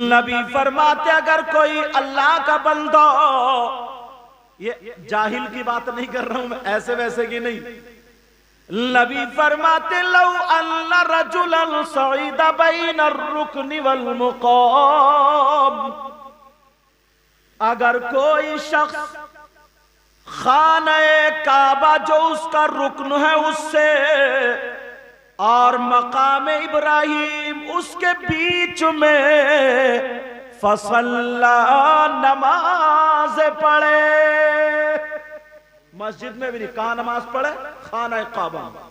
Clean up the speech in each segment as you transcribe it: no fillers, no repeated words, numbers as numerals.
नबी फरमाते अगर कोई अल्लाह का बंदा, ये जाहिल की बात नहीं कर रहा हूं मैं, ऐसे वैसे की नहीं। नबी फरमाते लौ अल्ला रजुलन सईदा बैन रुकनी वल मुकाम, अगर कोई शख्स खाने काबा जो उसका रुकन है उससे और मकाम इब्राहिम उसके बीच में फसल्ला नमाज पढ़े, मस्जिद में भी नहीं, कहां नमाज पढ़े? खाना काबा में।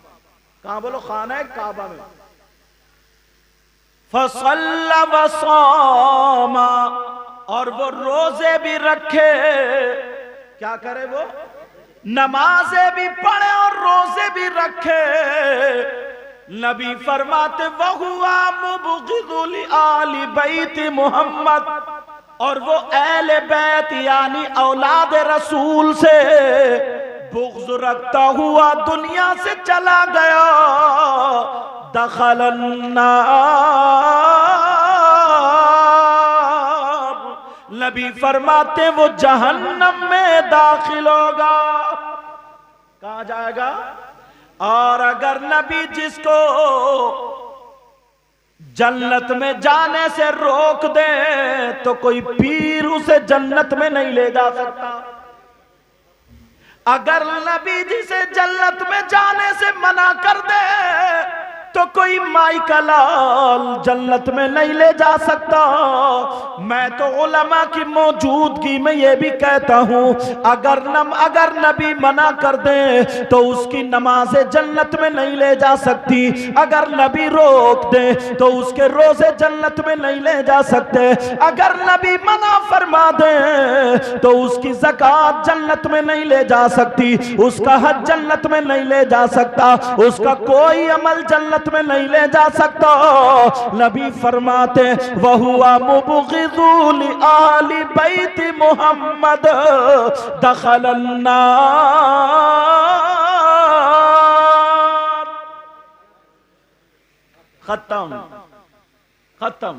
कहां बोलो? खाना काबा में। फसल्ला वसामा, और वो रोजे भी रखे। क्या करे वो? नमाजें भी पढ़े और रोजे भी रखे। नबी फरमाते वहुआ मुबग़िदुल आली बैत मोहम्मद, और वो अहले बैत यानी औलाद रसूल से बुग़्ज़ रखता हुआ दुनिया से चला गया। दखलन नार, नबी फरमाते वो जहन्नम में दाखिल होगा। कहां जाएगा? और अगर नबी जिसको जन्नत में जाने से रोक दे तो कोई पीर उसे जन्नत में नहीं ले जा सकता। अगर नबी जिसे जन्नत में जाने से मना कर दे तो कोई माई का लाल जन्नत में नहीं ले जा सकता। मैं तो उलमा की मौजूदगी में ये भी कहता हूँ अगर नबी मना कर दे तो उसकी नमाज़े जन्नत में नहीं ले जा सकती। अगर नबी रोक दे तो उसके रोजे जन्नत में नहीं ले जा सकते। अगर नबी मना फरमा दे तो उसकी ज़कात जन्नत में नहीं ले जा सकती, उसका हज जन्नत में नहीं ले जा सकता, उसका कोई अमल जन्नत में नहीं ले जा सकता। नबी फरमाते वहुआ मुबग़िदुल आली बैत मोहम्मद दखलन नार। खत्म खत्म।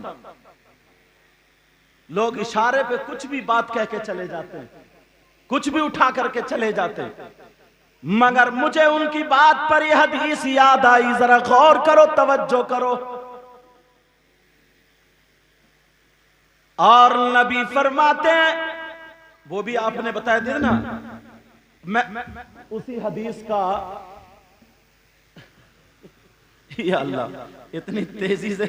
लोग इशारे पे कुछ भी बात कह के चले जाते हैं, कुछ भी उठा करके चले जाते हैं, मगर मुझे उनकी बात पर यह हदीस याद आई। जरा गौर करो, तवज्जो करो। और नबी फरमाते हैं, वो भी आपने बताया दिया ना, मैं उसी हदीस का या अल्लाह इतनी तेजी से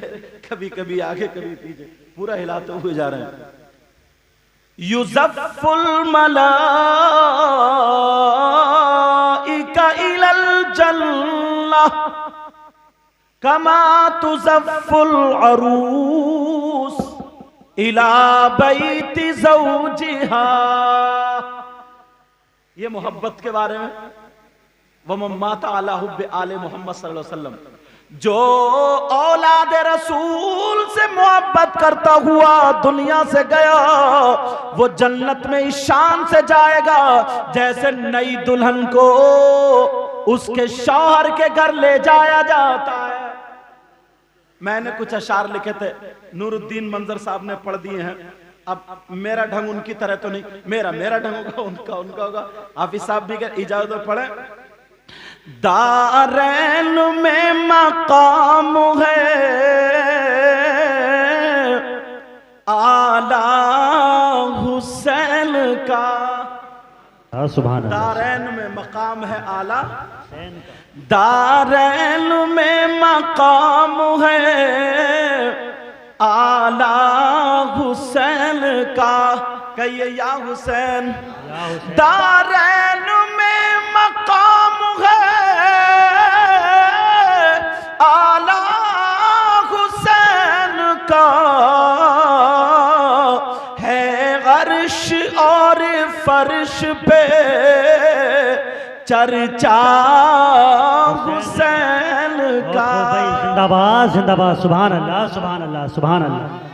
कभी कभी आगे कभी पीछे पूरा हिलाते हुए जा रहे हैं। युज़फ़ुल मलाइका इलल जन्नह कमा तुज़फ़्फ़ुल अरूस इला बैति ज़ौजिहा। ये मोहब्बत के बारे में, वमम्माता अला हुब्बि आले मोहम्मद सल्लल्लाहु अलैहि वसल्लम, जो औलाद रसूल से मोहब्बत करता हुआ दुनिया से गया वो जन्नत में इस शान से जाएगा जैसे नई दुल्हन को उसके शौहर के घर ले जाया जाता है। मैंने कुछ अशार लिखे थे, नूरुद्दीन मंजर साहब ने पढ़ दिए हैं। अब मेरा ढंग उनकी तरह तो नहीं, मेरा ढंग होगा, उनका होगा। हाफिज साहब भी इजाजत पढ़े। दारैन में मकाम है आला हुसैन का। सुभान अल्लाह। दारैन में मकाम है आला, दारैन में मकाम है आला हुसैन का। कहिए या हुसैन। दारैन में मकाम है आला हुसैन का, है अर्श और फर्श पे चर्चा हुसैन का। जिंदाबाद जिंदाबाद। सुभान अल्लाह सुभान अल्लाह सुभान अल्लाह।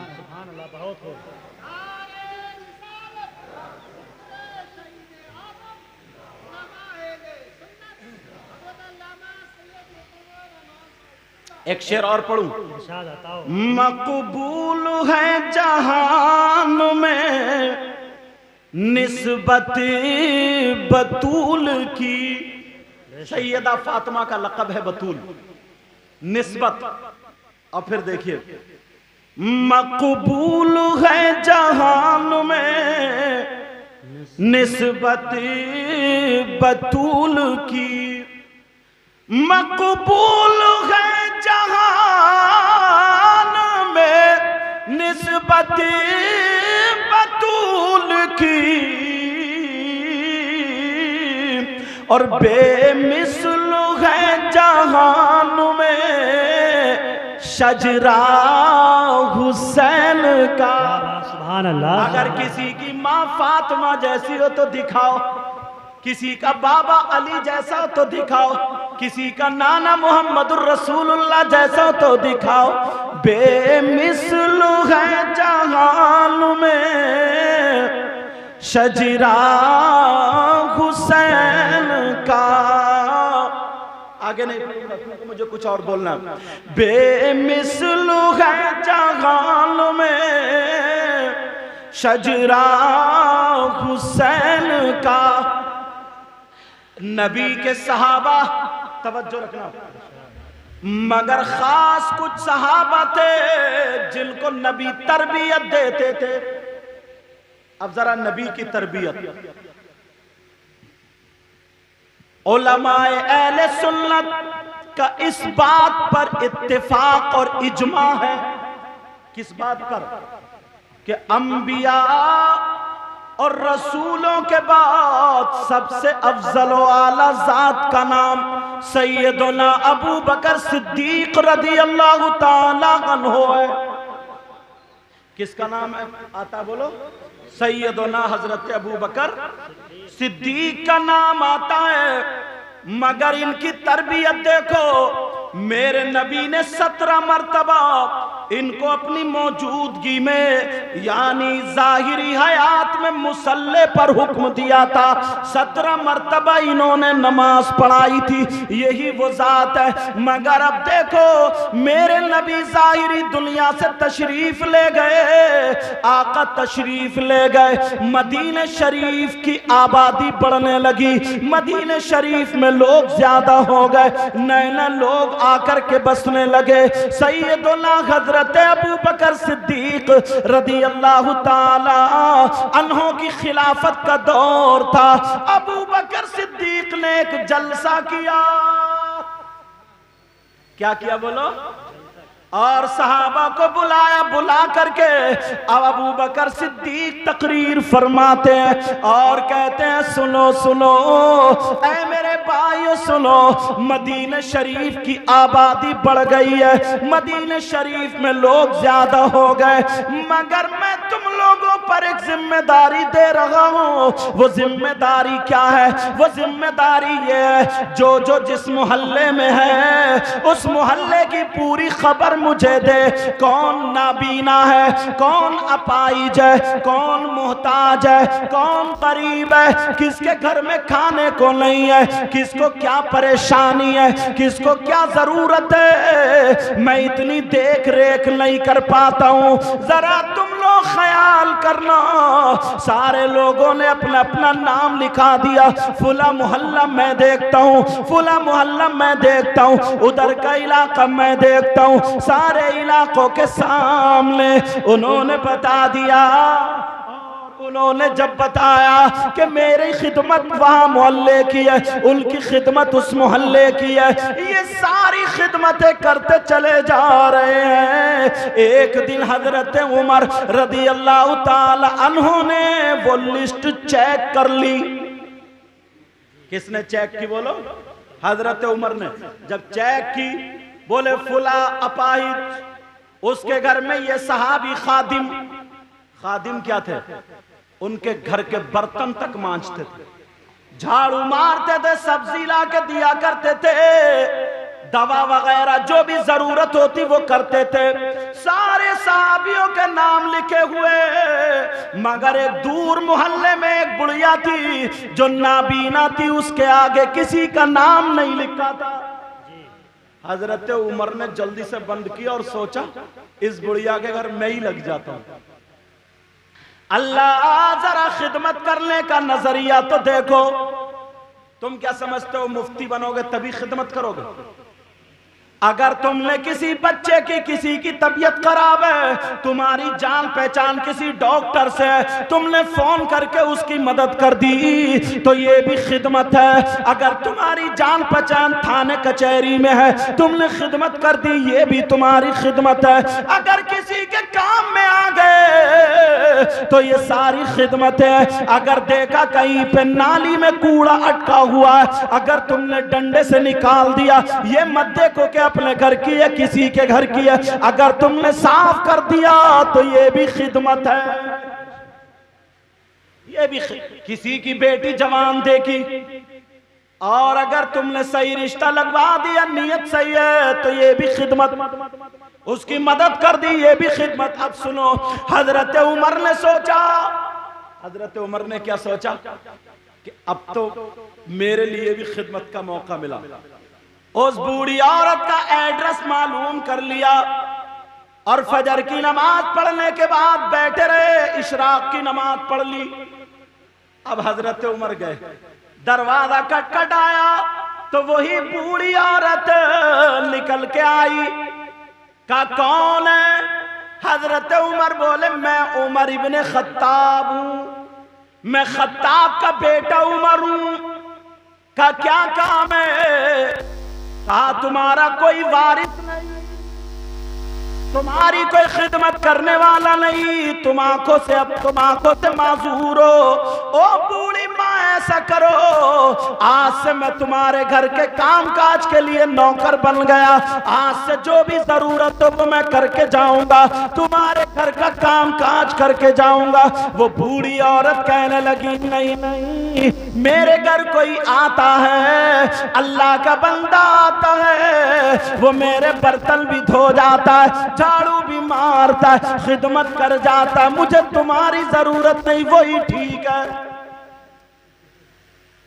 एक शेर और पढ़ूं। इरशाद बताओ। मकबूल है जहान में निस्बत बतूल की। सैयदा फातिमा का लक़ब है बतूल, निस्बत। और फिर देखिए, मकबूल है जहान में निस्बत बतूल की। मकबूल है जहान में निस्बत बतूल की, और बेमिसल है जहान में शजरा हुसैन का। सुभान अल्लाह। अगर किसी की माँ फातिमा जैसी हो तो दिखाओ, किसी का बाबा अली जैसा हो तो दिखाओ, किसी का नाना मोहम्मदुर रसूलुल्लाह जैसा हो तो दिखाओ। बेमिसल है जहान में शजरा हुसैन का। आगे नहीं, मुझे कुछ और बोलना। बेमिसल है जहान में शजरा हुसैन का। नबी के सहाबा, तवज्जो रखना, मगर खास कुछ सहाबा थे जिनको नबी तरबियत देते थे। अब जरा नबी की तरबियत, उलमाए अहले सुन्नत का इस बात पर इत्तेफाक और इजमा है। किस बात पर? कि अंबिया और रसूलों के बाद सबसे अफजल व आला जात का नाम सैयदना अबू बकर सिद्दीक रज़ी अल्लाह ताला अन्हु है। किसका नाम है आता बोलो? सैयदना हजरत अबू बकर सिद्दीक का नाम आता है। मगर इनकी तरबियत देखो, मेरे नबी ने 17 मर्तबा इनको अपनी मौजूदगी में यानी जाहिरी हयात में मुसल्ले पर हुक्म दिया था। 17 मर्तबा इन्होंने नमाज पढ़ाई थी। यही वो जात है। मगर अब देखो, मेरे नबी जाहिरी दुनिया से तशरीफ ले गए, आका तशरीफ ले गए, मदीने शरीफ की आबादी बढ़ने लगी, मदीने शरीफ में लोग ज्यादा हो गए, नए नए लोग आकर के बसने लगे। सैयदुना हजरत अबू बकर सिद्दीक रज़ी अल्लाह ताला अन्हों की खिलाफत का दौर था। अबू बकर सिद्दीक ने एक जलसा किया। क्या किया बोलो? और सहाबा को बुलाया, बुला करके अब अबू बकर सिद्दीक तकरीर फरमाते हैं और कहते हैं, सुनो सुनो ऐ मेरे भाइयों सुनो, मदीने शरीफ की आबादी बढ़ गई है, मदीने शरीफ में लोग ज्यादा हो गए, मगर मैं तुम लोगों पर एक जिम्मेदारी दे रहा हूं। वो जिम्मेदारी क्या है? वो जिम्मेदारी ये है, जो जो जिस मोहल्ले में है उस मोहल्ले की पूरी खबर मुझे दे। कौन नाबीना है, कौन अपाइज है, कौन मोहताज है, कौन गरीब है, किसके घर में खाने को नहीं है, किसको क्या परेशानी है, किसको क्या जरूरत है, मैं इतनी देख रेख नहीं कर पाता हूं। जरा तुम लोग ख्याल करना। सारे लोगों ने अपना अपना नाम लिखा दिया। फुला मोहल्ला मैं देखता हूं, फुला मोहल्ला मैं देखता हूं, उधर का इलाका मैं देखता हूं। सारे इलाकों के सामने उन्होंने बता दिया। उन्होंने जब बताया कि मेरी खिदमत वहां मोहल्ले की है, उनकी खिदमत उस मोहल्ले की है, ये सारी खिदमतें करते चले जा रहे हैं। एक दिन हजरत उमर रज़ी अल्लाह ताला अन्हु ने वो लिस्ट चेक कर ली। किसने चेक की बोलो? हजरत उमर ने। जब चेक की, बोले फुला अपाहिज, उसके घर में ये सहाबी खादिम, खादिम क्या थे? उनके घर के बर्तन तक मांजते थे, झाड़ू मारते थे, सब्जी ला के दिया करते थे, दवा वगैरह जो भी जरूरत होती वो करते थे। सारे सहाबियों के नाम लिखे हुए, मगर एक दूर मोहल्ले में एक बुढ़िया थी जो नाबीना थी, उसके आगे किसी का नाम नहीं लिखा था। हजरत उमर ने जल्दी से बंद किया और सोचा इस बुढ़िया के घर मैं ही लग जाता हूं। अल्लाह जरा खिदमत करने का नजरिया तो देखो। तुम क्या समझते हो मुफ्ती बनोगे तभी खिदमत करोगे? अगर तुमने किसी बच्चे की किसी की तबीयत खराब है, तुम्हारी जान पहचान किसी डॉक्टर से, तुमने फोन करके उसकी मदद कर दी तो ये भी खिदमत है। अगर तुम्हारी जान पहचान थाने कचहरी में है, तुमने खिदमत कर दी, ये भी तुम्हारी खिदमत है। अगर किसी के काम में आ गए तो ये सारी खिदमत है। अगर देखा कहीं पे नाली में कूड़ा अटका हुआ है, अगर तुमने डंडे से निकाल दिया, ये मत देखो कि अपने घर की है किसी के घर की है, अगर तुमने साफ कर दिया तो ये भी खिदमत है। ये भी किसी की बेटी जवान देखी और अगर तुमने सही रिश्ता लगवा दिया, नियत सही है, तो ये भी खिदमत, उसकी मदद कर दी, ये भी खिदमत। अब सुनो, हजरत उमर ने सोचा, हजरत उमर ने क्या सोचा कि अब तो मेरे लिए भी खिदमत का मौका मिला। उस बूढ़ी औरत का एड्रेस मालूम कर लिया और फजर की नमाज पढ़ने के बाद बैठे रहे, इशराक की नमाज पढ़ ली। अब हजरत उमर गए, दरवाजा खटखटाया तो वही बूढ़ी औरत निकल के आई। का कौन है? हजरत उमर बोले मैं उमर इब्ने खत्ताब हूं, मैं खत्ताब का बेटा उमर हूं। का क्या काम है? कहा तुम्हारा कोई वारिस नहीं, तुम्हारी कोई खिदमत करने वाला नहीं, तुम आंखों से माजूर हो। ओ बूढ़ी माँ ऐसा करो, आज से मैं तुम्हारे घर के काम काज के लिए नौकर बन गया। आज से जो भी जरूरत हो वो मैं करके जाऊंगा, तुम्हारे घर का काम काज करके जाऊंगा। वो बूढ़ी औरत कहने लगी नहीं नहीं, मेरे घर कोई आता है, अल्लाह का बंदा आता है, वो मेरे बर्तन भी धो जाता है, झाड़ू भी मारता है, खिदमत कर जाता है, मुझे तुम्हारी जरूरत नहीं, वही ठीक है।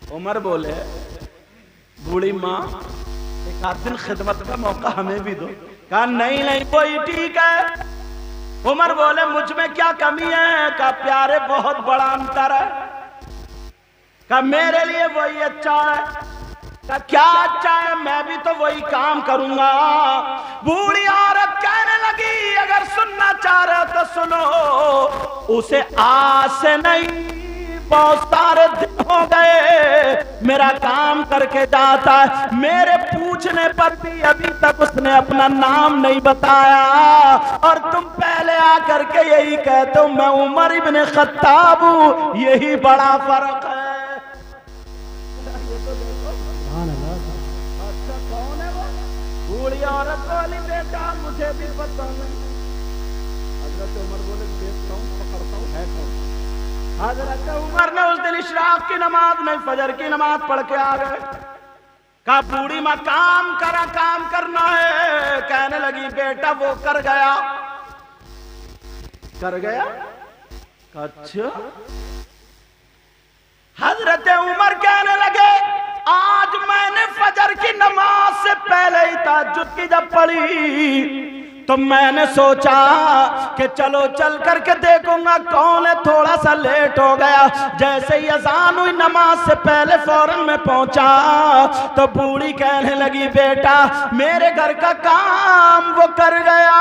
उमर बोले बूढ़ी माँ एक आध दिन खिदमत का मौका हमें भी दो। कहा नहीं नहीं वही ठीक है। उमर बोले मुझ में क्या कमी है? कहा प्यारे बहुत बड़ा अंतर है। कहा मेरे लिए वही अच्छा है। कहा क्या अच्छा है? मैं भी तो वही काम करूंगा। बूढ़ी औरत कहने लगी अगर सुनना चाह रहे हो तो सुनो, उसे आज से नहीं बहुत सारे दिन हो गए मेरा काम करके जाता है, मेरे पूछने पर भी अभी तक उसने अपना नाम नहीं बताया, और तुम पहले आकर के यही कहते हो मैं उमर इब्ने खत्ताब हूं, यही बड़ा फर्क है। अच्छा कौन है वो? बूढ़ी औरत वाली बेटा मुझे भी पता नहीं। हजरत उमर बोले देखता हूँ पकड़ता हूँ है कौन। हजरत उमर ने उस दिन इशराक की नमाज नहीं फजर की नमाज पढ़ के आ गए। कहा बूढ़ी माँ काम करना है। कहने लगी बेटा वो कर गया। अच्छा। हजरत उमर कहने लगे आज मैंने फजर की नमाज से पहले ही तहज्जुद की जब पढ़ी तो मैंने सोचा कि चलो चल करके देखूंगा कौन है, थोड़ा सा लेट हो गया। जैसे ही अज़ान हुई नमाज से पहले फौरन में पहुंचा तो बूढ़ी कहने लगी बेटा मेरे घर का काम वो कर गया।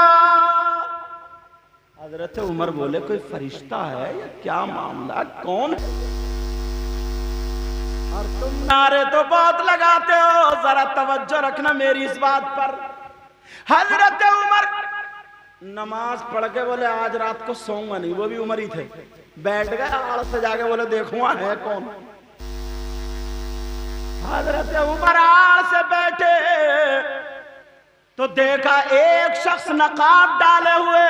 हजरत उमर बोले कोई फरिश्ता है या क्या मामला, कौन है? और तुम नारे तो बहुत लगाते हो, जरा तवज्जो रखना मेरी इस बात पर। हजरत उमर नमाज पढ़ के बोले आज रात को सोऊंगा नहीं, वो भी उमर ही थे। बैठ गए आड़ से जाके बोले देखूंगा है कौन। हजरत उमर आड़ से बैठे तो देखा एक शख्स नकाब डाले हुए,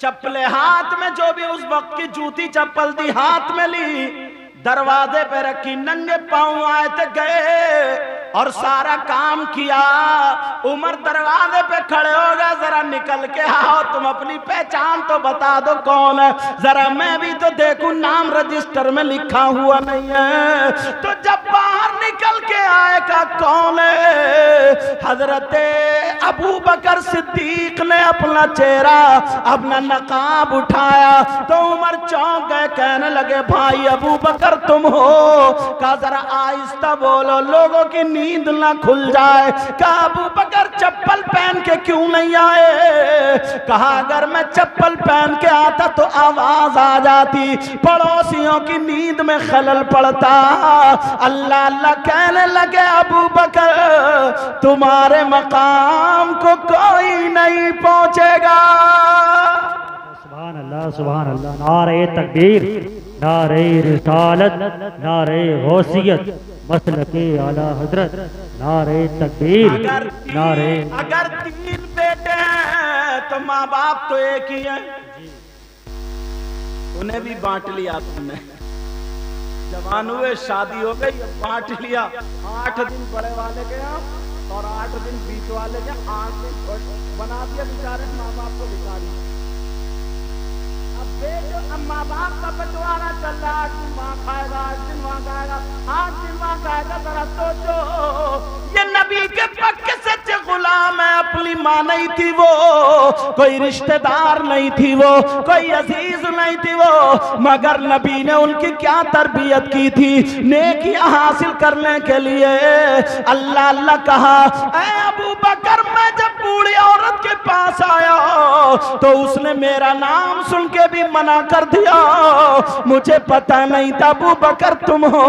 चप्पलें हाथ में, जो भी उस वक्त की जूती चप्पल थी हाथ में ली, दरवाजे पे रखी, नंगे पांव आए थे, गए और सारा काम किया। उमर दरवाजे पे खड़े हो गए, जरा निकल के आओ, तुम अपनी पहचान तो बता दो कौन है, जरा मैं भी तो देखूं, नाम रजिस्टर में लिखा हुआ नहीं है। तो जब बाहर निकल के आएगा कौन है, हजरत अबू बकर सिद्दीक ने अपना चेहरा, अपना नकाब उठाया तो उमर चौंक गए, कहने लगे भाई अबू बकर तुम हो? कहा जरा आहिस्ता बोलो, लोगों की नींद ना खुल जाए। कहा अबू बकर चप्पल पहन के क्यों नहीं आए? कहा अगर मैं चप्पल पहन के आता तो आवाज आ जाती, पड़ोसियों की नींद में खलल पड़ता। अल्लाह अल्लाह कहने लगे अबू बकर तुम्हारे मकाम को कोई नहीं पहुंचेगा। सुभान अल्लाह सुभान अल्लाह। नारे तकबीर, नारे रिसालत, नारे गौसियत, मसलके आला हजरत, नारे तकबीर, नारे। अगर 3 बेटे हैं तो माँ बाप तो एक ही है, उन्हें भी बांट लिया तुमने। जवान हुए, शादी हो गई, बांट लिया। 8 दिन बड़े वाले के यहाँ और 8 दिन बीच वाले के, 8 दिन बना दिया बेचारे माँ बाप को भिखारी। अब बेटे, अब माँ बाप का बंटवारा चल रहा है, 8 दिन वहाँ खाएगा, 8 दिन वहाँ खाएगा, 8 दिन वहाँ खाएगा। जरा सोचो, ये नबी के पक्के सच्चे गुलाम है, अपनी माँ नहीं थी वो, कोई रिश्तेदार नहीं थी वो, कोई अजीज नहीं थी वो, मगर नबी ने उनकी क्या तरबियत की थी नेकियां हासिल करने के लिए। अल्लाह अल्लाह कहा, ऐ अबू बकर मैं जब बूढ़ी औरत के पास आया तो उसने मेरा नाम सुन के भी मना कर दिया, मुझे पता नहीं था अबू बकर तुम हो।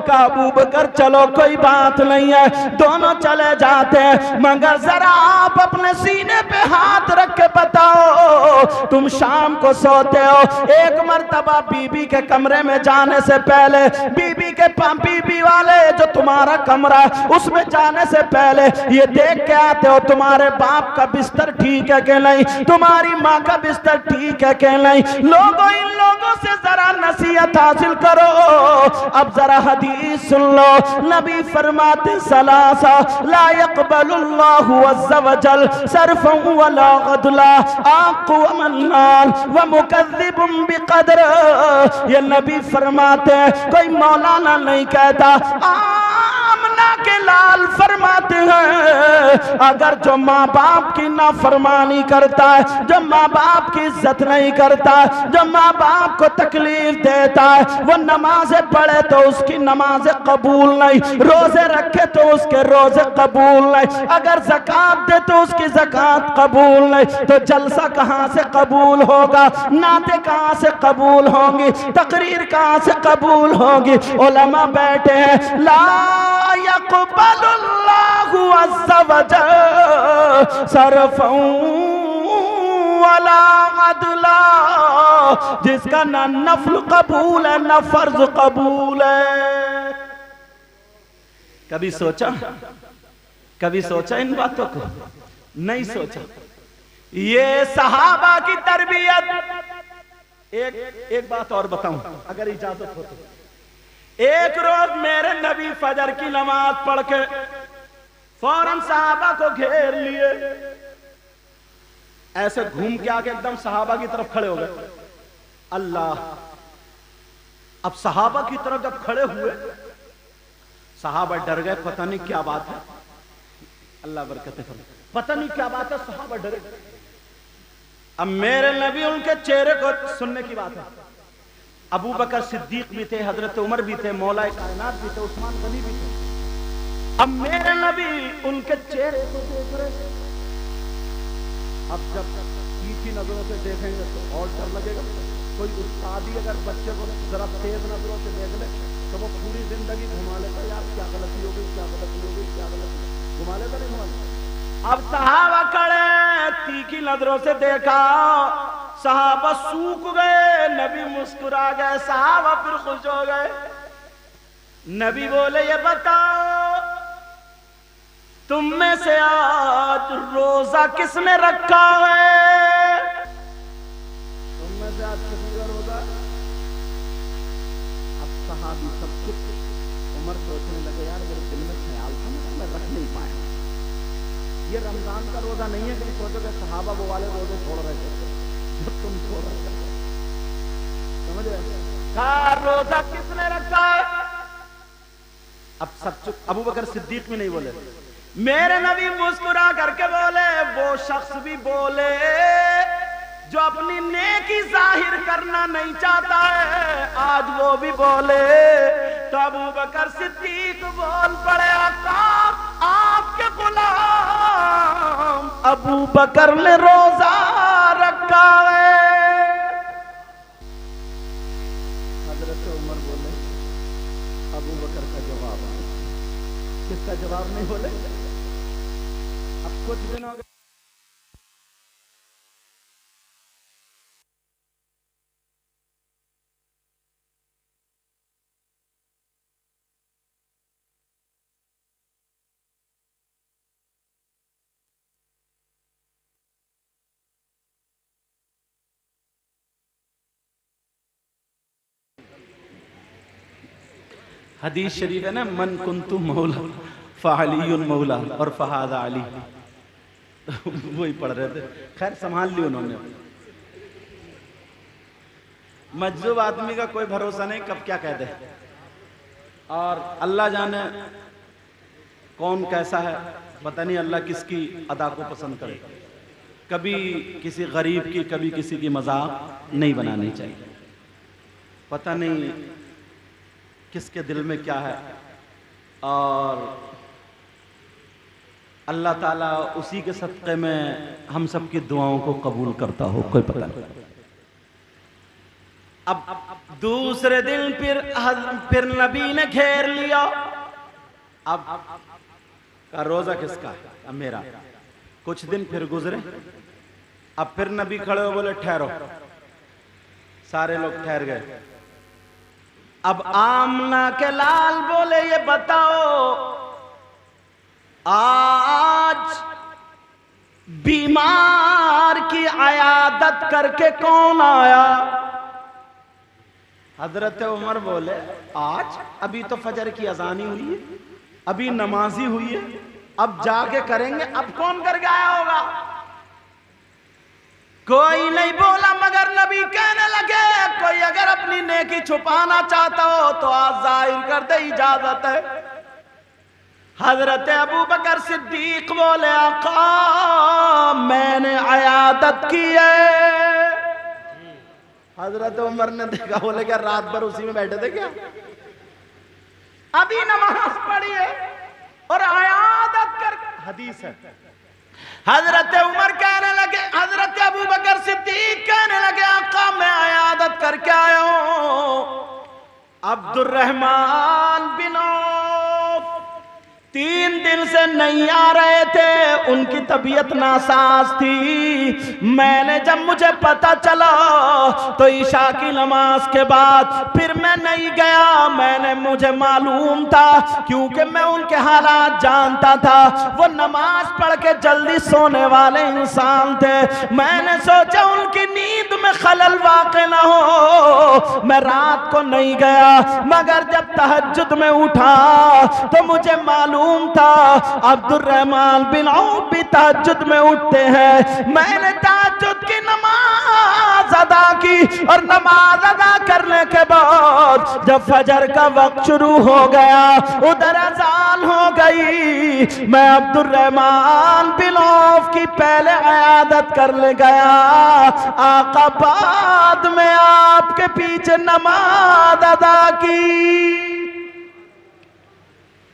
कहा अबू बकर चलो कोई बात नहीं है, दोनों चले जाते हैं, मगर जरा आप अपने सीने पे हाथ रख के बताओ तुम शाम को सोते हो? एक मर्तबा बीबी के कमरे में जाने से पहले, बीबी वाले जो तुम्हारा कमरा उसमें जाने से पहले ये देख के आते हो तुम्हारे बाप का बिस्तर ठीक है कि नहीं, तुम्हारी माँ का बिस्तर ठीक है कि नहीं? लोगों इन लोगों से जरा नसीहत हासिल करो। अब जरा हदीस सुन लो, नबी फरमाते सलासा ला यक़बलुल्लाहु अज़्ज़ व जल सर्फ़न वला गदला आक़ु मन्नान व मुकज़्ज़िबुन बिक़द्र। ये नबी फरमाते हैं, कोई मौलाना नहीं कहता, आमना के लाल फरमाते हैं अगर जो माँ बाप की नाफरमानी करता है, जो माँ बाप की इज्जत नहीं करता, जो माँ बाप को तकलीफ देता है, वो नमाजें पढ़े तो उसकी नमाजें कबूल नहीं, रोजे रखे तो उसके रोजे कबूल नहीं, अगर ज़कात दे तो उसकी ज़कात कबूल नहीं, तो जलसा कहाँ से कबूल होगा, नाते कहाँ से कबूल होंगी, तकरीर कहाँ से कबूल होगी? उलमा बैठे हैं, ला यक़बलुल्लाहु अज़्ज़ व जल सर्फ़न वला अदला, जिसका ना नफल कबूल है ना फर्ज कबूल है। कभी सोचा इन बातों को? नहीं सोचा। ये सहाबा की तरबियत। एक बात और बताऊं अगर इजाजत हो तो। एक रोज मेरे नबी फजर की नमाज पढ़ के फौरन सहाबा को घेर लिए, ऐसे घूम के आके एकदम सहाबा की तरफ खड़े हो गए। अल्लाह, अब सहाबा की तरफ जब खड़े हुए, सहाबा डर गए, पता नहीं क्या बात है। अल्लाह बरकत है, पता नहीं क्या बात है, सहाबा डरे। अब मेरे नबी उनके चेहरे को सुनने की बात है। अबू बकर सिद्दीक भी थे, हजरत उमर भी थे, मौला कायनात भी थे, उस्मान गनी भी थे। अब मेरे नबी उनके चेहरे को देख रहे। अब जब तीखी नजरों से देखेंगे तो और डर लगेगा। कोई उस्तादी अगर बच्चे को जरा तेज नजरों से देख ले तो वो पूरी जिंदगी घुमा लेता, यार क्या गलती हो गई, क्या गलती हो गई, क्या गलती, घुमा लेता नहीं घुमा लेता। अब सहाबा खड़े, तीखी नजरों से देखा, सहाबा सूख गए, नबी मुस्कुरा गए, सहाबा फिर खुश हो गए। नबी बोले ये बताओ तुम में से आज रोजा किसने रखा है? तुम में से आज किसने रोजा? अब सहाबी सब कुछ उमर सोचने लगे, यार मेरे दिल में ख्याल था मगर मैं रख नहीं पाया। ये रमजान का रोजा नहीं है कि सोचोगे सहाबा वो वाले रोजे छोड़ रहे थे जो तुम छोड़ रहे थे, समझ रहे? रोजा किसने रखा है? अब सब चुप। अबू बकर सिद्दीक भी नहीं बोले। मेरे नबी मुस्कुरा करके बोले, वो शख्स भी बोले जो अपनी नेकी जाहिर करना नहीं चाहता है, आज वो भी बोले। तो अबू बकर सिद्दीक बोल पड़े, आका आपके गुलाम अबू बकर ने रोजा रखा है। हजरत उमर बोले, अबू बकर का जवाब है। किसका जवाब नहीं बोले? अब कुछ दिन हो गए, हदीस शरीफ है ना, मन कुंतु मौला फ़अलियुन मौला और फ़हादा अली, वही पढ़ रहे थे। खैर संभाल ली उन्होंने। मजजूब आदमी का कोई भरोसा नहीं, कब क्या कह दे, और अल्लाह जाने कौन कैसा है, पता नहीं अल्लाह किसकी अदा को पसंद करे। कभी किसी गरीब की, कभी किसी की मजाक नहीं बनानी चाहिए। पता नहीं किसके दिल में क्या है, और अल्लाह ताला उसी के सदक़े में हम सब की दुआओं को कबूल करता हो, कोई पता नहीं। अब दूसरे दिन फिर नबी ने घेर लिया। अब का रोजा किसका है? अब मेरा। कुछ दिन फिर गुजरे, अब फिर नबी खड़े हो बोले ठहरो। सारे लोग ठहर गए। अब आमना के लाल बोले, ये बताओ आज बीमार की अयादत करके कौन आया? हजरत उमर बोले, आज? अभी तो फजर की अजानी हुई है, अभी नमाजी हुई है, अब जाके करेंगे। अब कौन करके आया होगा? कोई नहीं बोला, मगर नबी कहने लगे, कोई अगर अपनी नेकी छुपाना चाहता हो तो आज जाहिर कर दे, इजाजत है। हजरत अबू बकर सिद्दीक बोले, आका मैंने अयादत की है। हजरत उमर ने देखा, बोले क्या रात भर उसी में बैठे थे क्या? अभी नमाज पढ़ी है और अयादत कर, हदीस है। हजरत उमर कहने लगे, हजरत अबू बकर सिद्दीक कहने लगे, आका मैं अयादत करके आया हूं। अब्दुर्रहमान बिन औफ 3 दिन से नहीं आ रहे थे, उनकी तबीयत नासाज थी। मैंने जब मुझे पता चला तो ईशा की नमाज के बाद फिर मैं नहीं गया। मुझे मालूम था, क्योंकि मैं उनके हालात जानता था। वो नमाज पढ़ के जल्दी सोने वाले इंसान थे। मैंने सोचा उनकी नींद में खलल वाक़ ना हो, मैं रात को नहीं गया। मगर जब तहज्जुद में उठा तो मुझे मालूम था अब्दुर्रहमान बिन औफ भी तहज्जुद में उठते हैं। मैंने तहज्जुद की नमाज अदा की, और नमाज अदा करने के बाद जब फजर का वक्त शुरू हो गया, उधर अजान हो गई। मैं अब्दुर्रहमान बिन औफ की पहले इयादत करने गया। आका बाद में आपके पीछे नमाज अदा की।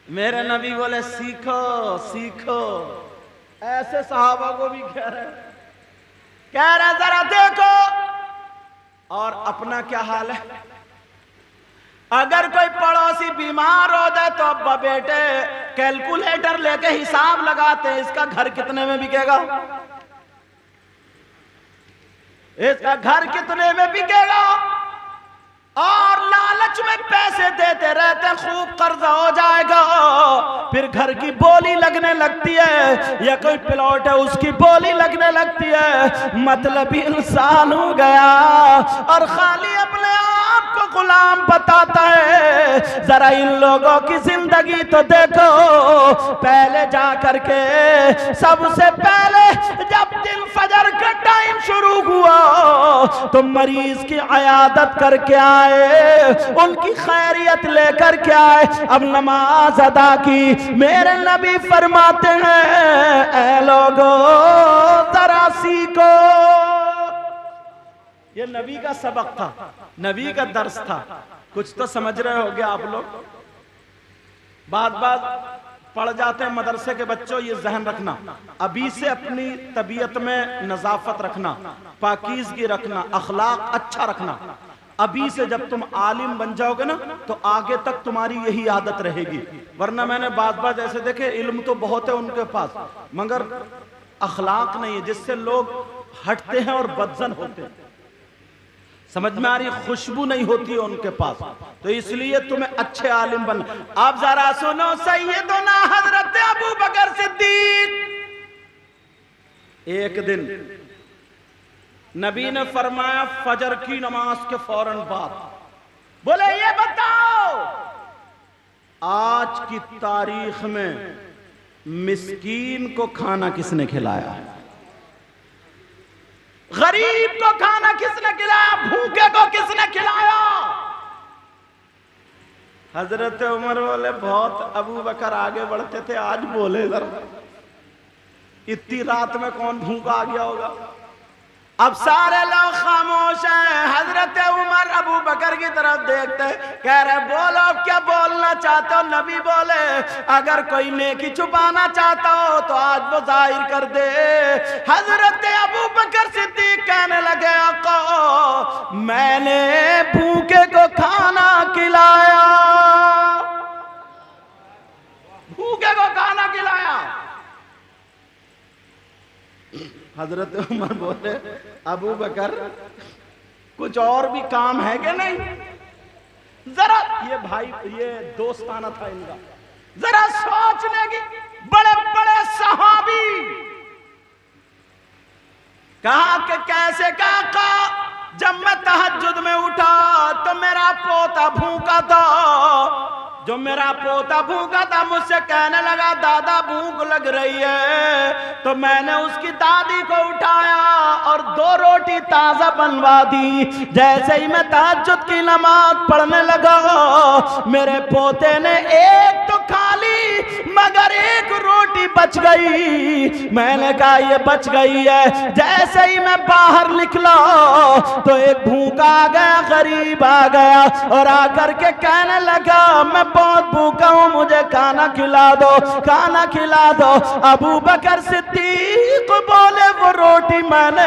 मेरे नबी बोले, सीखो सीखो। ऐसे सहाबा को भी कह रहे जरा देखो और अपना क्या हाल है। अगर कोई पड़ोसी बीमार हो जाए तो अब्बा बेटे कैलकुलेटर लेके हिसाब लगाते हैं, इसका घर कितने में बिकेगा, इसका घर कितने में बिकेगा, और लालच में पैसे देते रहते, खूब कर्जा हो जाएगा। फिर घर की बोली लगने लगती है, या कोई प्लॉट है उसकी बोली लगने लगती है। मतलब इंसान हो गया और खाली अपने आप को गुलाम बताता है जरा इन लोगों की जिंदगी तो देखो। पहले जा करके सबसे पहले जब दिन फजर का टाइम शुरू हुआ तो मरीज की अयादत करके आए, उनकी खैरियत लेकर के आए। अब नमाज अदा की। मेरे नबी फरमाते हैं ऐ लोगों जरा सीखो। ये नबी का सबक था, नबी का दर्स था। कुछ तो समझ रहे होगे आप लोग। बात बात पढ़ जाते हैं मदरसे के बच्चों, ये जहन रखना, अभी से अपनी तबीयत में नजाफत रखना, पाकीज़गी रखना, अखलाक अच्छा रखना। अभी से जब तुम आलिम बन जाओगे ना तो आगे तक तुम्हारी यही आदत रहेगी। वरना मैंने बात ऐसे देखे, इल्म तो बहुत है उनके पास मगर अखलाक नहीं है, जिससे लोग हटते हैं और बदजन होते हैं। समझ में आ रही, खुशबू नहीं होती है उनके पास। तो इसलिए तुम्हें अच्छे आलिम बन। आप जरा सुनो, सैयदना हजरत अबू बकर सिद्दीक एक दिन नबी ने फरमाया फजर की नमाज के फौरन बाद, बोले ये बताओ आज की तारीख में मिस्कीन को खाना किसने खिलाया, गरीब को खाना किसने खिलाया, भूखे को किसने खिलाया। हजरत उमर बोले बहुत अबू बकर आगे बढ़ते थे, आज बोले जरा इतनी रात में कौन भूखा आ गया होगा। अब सारे लोग खामोश हैं। हजरत उमर अबू बकर की तरफ देखते कह रहे बोलो क्या बोलना चाहते हो। नबी बोले अगर कोई नेकी छुपाना चाहता हो तो आज वो जाहिर कर दे। हजरत अबू बकर सिद्दीक कहने लगे आका मैंने भूखे को खाना खिलाया, भूखे को खाना खिलाया। हजरत उमर बोले अबू बकर कुछ और भी काम है कि नहीं। जरा ये भाई ये दोस्ताना था इनका, जरा सोचने की। बड़े बड़े सहाबी कहा कि कैसे काका जब मैं तहज्जुद में उठा तो मेरा पोता भूखा था। जो मेरा पोता भूखा था मुझसे कहने लगा दादा भूख लग रही है, तो मैंने उसकी दादी को उठाया और 2 रोटी ताजा बनवा दी। जैसे ही मैं तहज्जुद की नमाज पढ़ने लगा मेरे पोते ने एक तो खा ली मगर एक रोटी बच गई। मैंने कहा ये बच गई है। जैसे ही मैं बाहर निकला तो एक भूखा आ गया, गरीब आ गया और आकर के कहने लगा मैं बहुत भूखा हूं, मुझे खाना खिला दो, खाना खिला दो। अबू बकर सिद्दीक बोले वो रोटी मैंने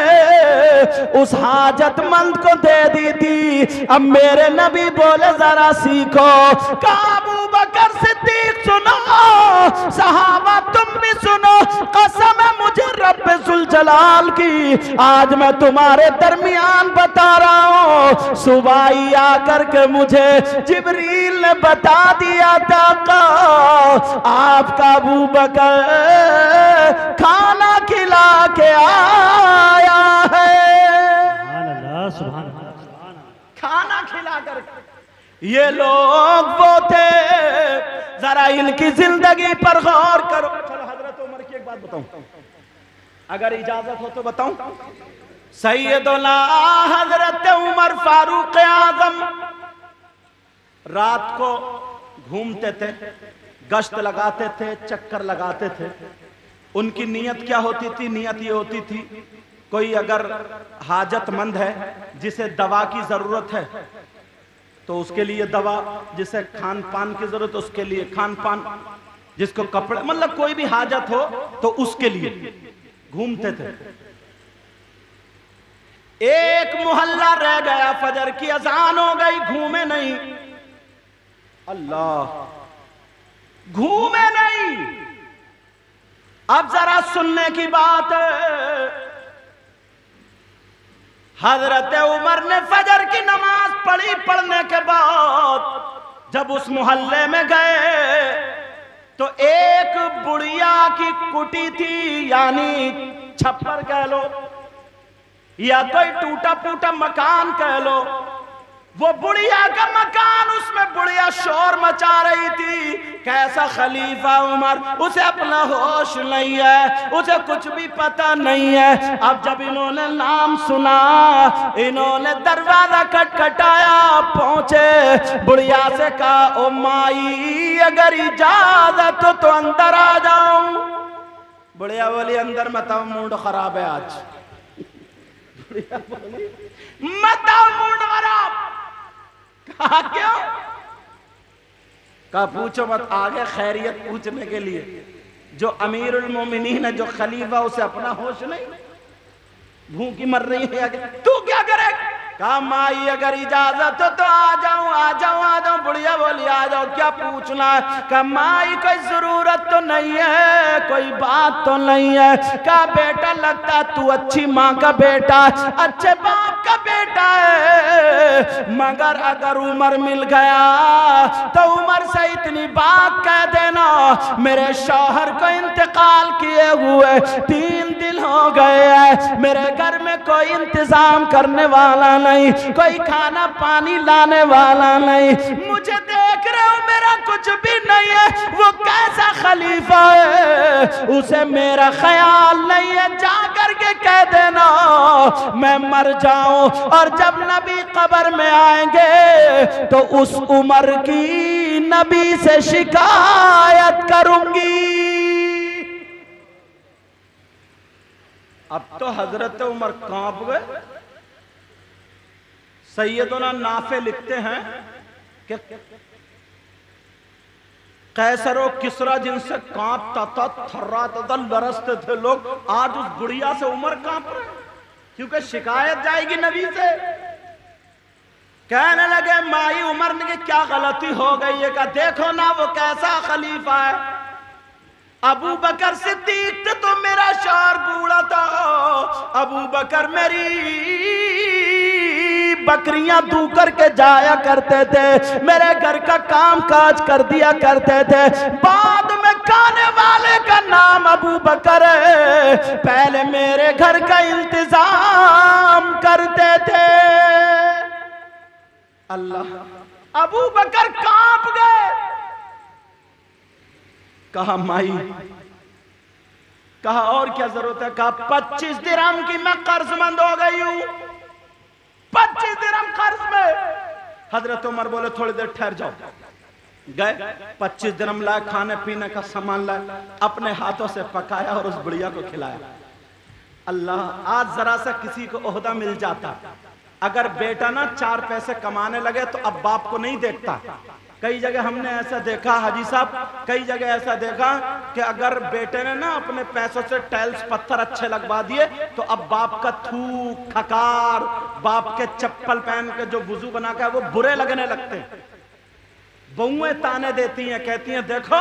उस हाजतमंद को दे दी थी। अब मेरे नबी बोले जरा सीखो। कहा अबू बकर सिद्दीक सुनो, सहाबा तुम भी सुनो, कसम है मुझे रब्बे जुल जलाल की आज मैं तुम्हारे दरमियान बता रहा हूं। सुबह ही आकर के मुझे जिब्रील ने बता दिया था आपका अबू बकर खाना खिला के आया है। सुभान खाना खिला कर। ये लोग वो थे, जरा इनकी जिंदगी पर गौर करो। चलो हजरत उमर की एक बात बताऊं, अगर इजाजत हो तो बताऊं। सैयदना हजरत उमर फारूक आजम रात को घूमते थे, गश्त लगाते थे, चक्कर लगाते थे। उनकी नीयत क्या होती थी? नीयत ये होती थी कोई अगर हाजतमंद है जिसे दवा की जरूरत है तो उसके लिए दवा, जिसे खान पान की जरूरत उसके लिए खान पान, जिसको कपड़े मतलब कोई भी हाजत हो तो उसके लिए घूमते थे। एक मोहल्ला रह गया, फजर की अजान हो गई, घूमे नहीं। अल्लाह, घूमे नहीं। अब जरा सुनने की बात है, हजरत उमर ने फजर की नमाज पढ़ी। पढ़ने के बाद जब उस मोहल्ले में गए तो एक बुढ़िया की कुटी थी, यानी छप्पर कह लो या कोई टूटा फूटा मकान कह लो। वो बुढ़िया का मकान, उसमें बुढ़िया शोर मचा रही थी। कैसा खलीफा उमर, उसे अपना होश नहीं है, उसे कुछ भी पता नहीं है। अब जब इन्होंने नाम सुना, इन्होंने दरवाजा खटखटाया, पहुंचे, बुढ़िया से कहा, ओ माई अगर इजाजत तो अंदर आ जाऊं। बुढ़िया बोली अंदर मत आओ, मूड खराब है आज। बुढ़िया बोली मत आओ, मूड खराब। कहा क्यों? कहा पूछो मत, आगे खैरियत पूछने के लिए। जो अमीरुल मोमिनीन है, जो खलीफा, उसे अपना होश नहीं, भूखी मर रही है, तू क्या करे? कहा माई अगर इजाजत हो तो आ जाऊं, आ जाऊं, आ जाऊं। बुढ़िया बोली आ जाओ, क्या पूछना है? कहा माई कोई जरूरत तो नहीं है, कोई बात तो नहीं है। कहा बेटा लगता तू अच्छी माँ का बेटा, अच्छे बाप का बेटा है, मगर अगर उमर मिल गया तो उमर से इतनी बात कह देना, मेरे शौहर को इंतकाल किए हुए 3 दिन हो गए हैं, मेरे घर में कोई इंतजाम करने वाला नहीं, कोई खाना पानी लाने वाला नहीं, मुझे देख रहे हो मेरा कुछ भी नहीं है। वो कैसा खलीफा है, उसे मेरा ख्याल नहीं है, जा करके कह देना मैं मर जाऊं, और जब नबी कब्र में आएंगे तो उस उमर की नबी से शिकायत करूंगी। अब तो हजरत उमर कांप गए। सैयदना नाफे लिखते हैं कि कैसर और किसरा जिनसे कांपता था, थर्राता था, लरसते थे लोग, आज उस बुढ़िया से उमर कांप रहे, क्योंकि शिकायत जाएगी नबी से। कहने लगे माई उमर ने कि क्या गलती हो गई है? का देखो ना वो कैसा खलीफा है। अबू बकर सिद्दीक तो मेरा शौहर बूढ़ा था, अबू बकर मेरी बकरियां दू करके जाया करते थे, मेरे घर का काम काज कर दिया करते थे। बाद में खाने वाले का नाम अबू बकर है, पहले मेरे घर का इंतजाम करते थे। अल्लाह, अबू बकर कांप गए। कहा माई, कहा और क्या जरूरत है? कहा 25 दिरहम की मैं कर्जमंद हो गई हूं, 25 दिरहम कर्ज में। हजरत उमर बोले थोड़ी देर ठहर जाओ। गए, 25 दिरहम लाए, खाने पीने का सामान लाए, अपने हाथों से पकाया और उस बुढ़िया को खिलाया। अल्लाह, आज जरा सा किसी को ओहदा मिल जाता, अगर बेटा ना 4 पैसे कमाने लगे तो अब बाप को नहीं देखता। कई जगह हमने ऐसा देखा हाजी साहब, कई जगह ऐसा देखा कि अगर बेटे ने ना अपने पैसों से टाइल्स पत्थर अच्छे लगवा दिए तो अब बाप का थूक खकार, बाप के चप्पल पहन के जो वुजू बना के वो बुरे लगने लगते हैं। बहुएं ताने देती हैं, कहती हैं देखो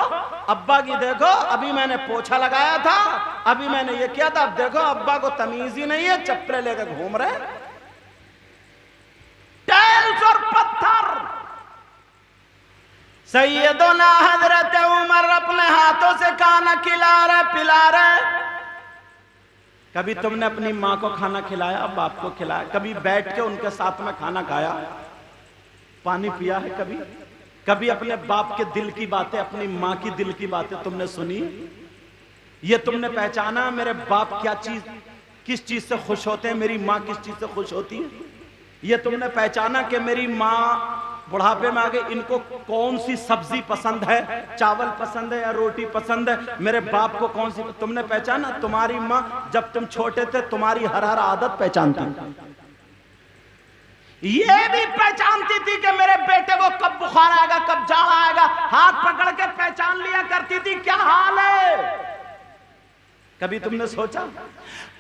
अब्बा की, देखो अभी मैंने पोछा लगाया था, अभी मैंने ये किया था, अब देखो अब्बा को तमीज ही नहीं है, चप्पलें लेकर घूम रहे, टाइल्स और पत्थर। सैयदना हजरत उमर अपने हाथों से खाना खिला रहे, पिला रहे। कभी तुमने अपनी माँ को खाना खिलाया, बाप को खिलाया? कभी बैठ के उनके साथ में खाना खाया, पानी पिया है? कभी अपने बाप के दिल की बातें, अपनी माँ की दिल की बातें तुमने सुनी? ये तुमने पहचाना मेरे बाप क्या चीज, किस चीज से खुश होते हैं, मेरी माँ किस चीज से खुश होती है? ये तुमने पहचाना कि मेरी माँ बुढ़ापे में आ गई, इनको कौन सी सब्जी पसंद है, चावल पसंद है या रोटी पसंद है, मेरे बाप को कौन सी? तुमने पहचाना? तुम्हारी माँ जब तुम छोटे थे तुम्हारी हर हर आदत पहचानती, ये भी पहचानती थी कि मेरे बेटे को कब बुखार आएगा, कब जहां आएगा, हाथ पकड़ के पहचान लिया करती थी क्या हाल है। कभी तुमने सोचा?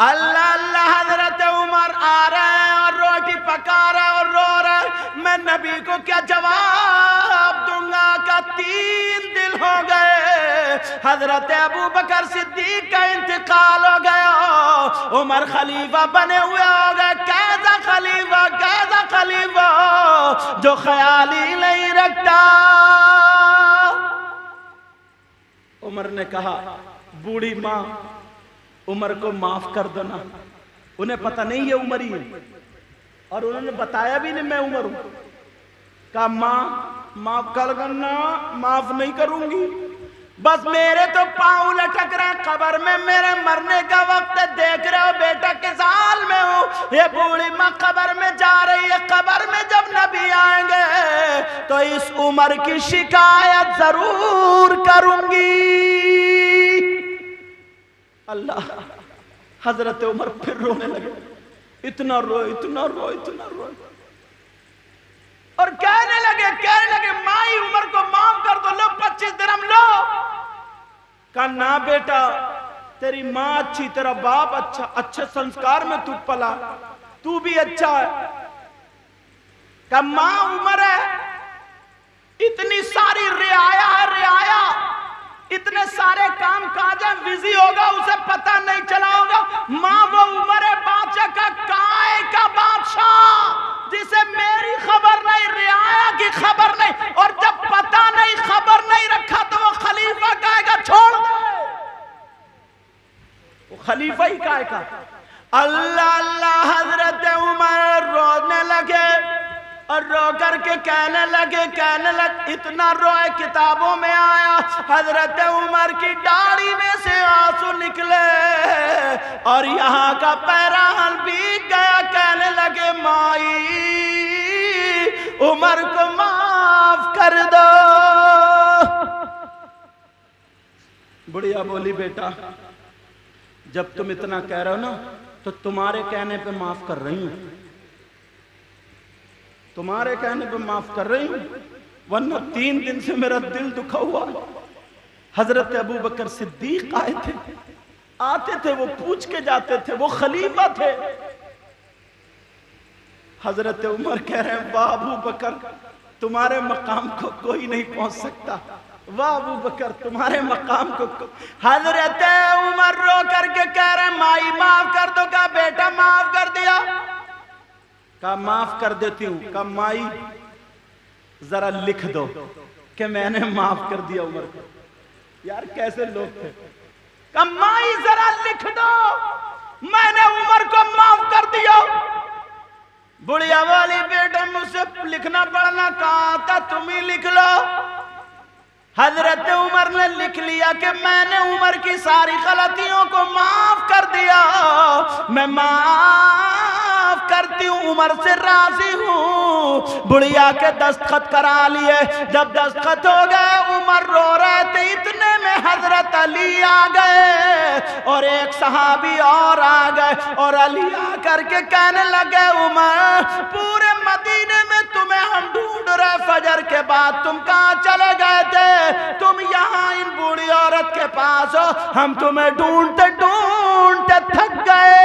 अल्लाह अल्लाह, हजरत उमर आ रहे हैं और रोटी पका रहे और रो रहे, मैं नबी को क्या जवाब दूंगा? का 3 दिन हो गए, हजरत अबू बकर सिद्दीक का इंतकाल हो गया, उमर खलीफा बने हुए हो गए। कैसा खलीफा, कैसा खलीफा जो ख्याल ही नहीं रखता। उमर ने कहा बूढ़ी माँ उमर को माफ कर दो ना, उन्हें पता नहीं है उमर ही है, और उन्होंने बताया भी नहीं मैं उमर हूं। कहा माँ माफ कर करना, माफ नहीं करूंगी, बस मेरे तो पांव लटक रहे कब्र में, मेरे मरने का वक्त है, देख रहे हो बेटा किस हाल में हूं। ये बूढ़ी माँ कब्र में जा रही है, कब्र में जब नबी आएंगे तो इस उम्र की शिकायत जरूर करूंगी। अल्लाह, हजरत उमर फिर रोने लगे, इतना रो इतना रो इतना रो, और कहने लगे माई उमर को माफ कर दो, लो 25 दिरहम लो। कहा ना बेटा, तेरी माँ अच्छी, तेरा बाप अच्छा, अच्छे संस्कार में तू पला, तू भी अच्छा है। कहा माँ उमर है, इतनी सारी रियाया है, रियाया, इतने सारे काम काज है, बिजी होगा, उसे पता नहीं चला होगा। माँ वो उमर है बादशाह का, काय का बादशाह, जिसे मेरी खबर नहीं, रियाया की खबर नहीं, और जब पता नहीं, खबर नहीं रखा तो वो खलीफा कहेगा छोड़ दे, वो खलीफा ही कहेगा। अल्लाह अल्लाह, हजरत उमर रोने लगे और रो करके कहने लगे इतना रोए किताबों में आया, हजरत उमर की दाढ़ी में से आंसू निकले और यहाँ का पैरान भीग गया। कहने लगे माई उमर को माफ कर दो। बुढ़िया बोली बेटा, जब तुम इतना कह रहे हो ना, तो तुम्हारे कहने पे माफ कर रही हूं, तुम्हारे कहने पे माफ कर रही हूं, वरना 3 दिन से मेरा दिल दुखा हुआ। हजरत अबू बकर सिद्दीक आए थे, आते थे, वो पूछ के जाते थे, वो खलीफा थे। हजरत उमर कह रहे हैं वाह अबू बकर, तुम्हारे मकाम को कोई नहीं पहुंच सकता, वाह अबू बकर तुम्हारे मकाम को। हजरत उमर रो करके कह रहे माई माफ कर दो। कहा बेटा माफ कर दिया। कहा माफ कर देती हूं। कहा माई जरा लिख दो कि मैंने माफ कर दिया उमर को। यार कैसे लोग थे। कहा माई जरा लिख दो मैंने उमर को माफ कर दिया। बुढ़िया वाली बेटा मुझसे लिखना पढ़ना कहा था, तुम ही लिख लो। हजरत उमर ने लिख लिया कि मैंने उमर की सारी गलतियों को माफ कर दिया, मैं माफ करती हूँ, उमर से राजी हूँ। बुढ़िया के दस्तखत करा लिए। जब दस्तखत हो गए उमर रो रहे थे, इतने में हजरत अली आ गए और एक सहाबी और आ गए और अली आ करके कहने लगे उमर पूरे मदीने में तुम्हें हम ढूंढ रहे, फजर के बाद तुम कहाँ चले गए थे, तुम यहाँ इन बूढ़ी औरत के पास हो, हम तुम्हें ढूंढते ढूंढते थक गए।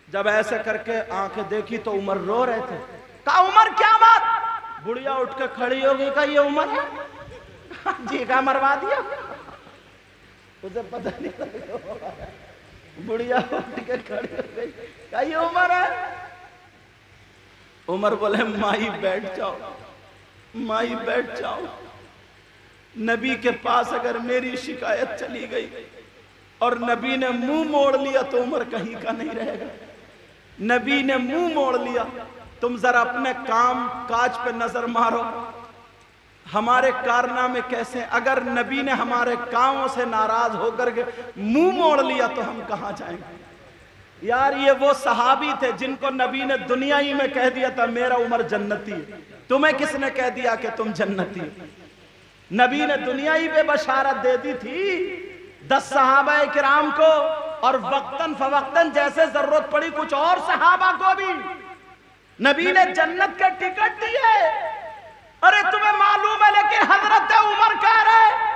जब ऐसे करके आंखें देखी तो उमर रो रहे थे। कहा उमर क्या बात। बुढ़िया उठ के खड़ी हो गई। कहा ये उमर है जी का मरवा दिया, उसे पता नहीं लगा। बुढ़िया उठ के खड़ी हो गई। कहा ये उमर है। उमर बोले माई बैठ जाओ, माई बैठ जाओ। नबी के पास अगर मेरी शिकायत चली गई और नबी ने मुंह मोड़ लिया तो उमर कहीं का नहीं रहेगा। नबी ने मुंह मोड़ लिया। तुम जरा अपने काम काज पे नजर मारो, हमारे कारनामे कैसे। अगर नबी ने हमारे कामों से नाराज होकर के मुंह मोड़ लिया तो हम कहां जाएंगे। यार ये वो सहाबी थे जिनको नबी ने दुनिया ही में कह दिया था मेरा उमर जन्नती है। तुम्हें किसने कह दिया कि तुम जन्नती हो। नबी ने दुनिया ही पे बशारत दे दी थी 10 सहाबा किराम को, और वक्तन फवक्तन जैसे जरूरत पड़ी कुछ और सहाबा को भी नबी ने जन्नत के टिकट दिए। अरे तुम्हें मालूम है, लेकिन हजरत उमर कह रहे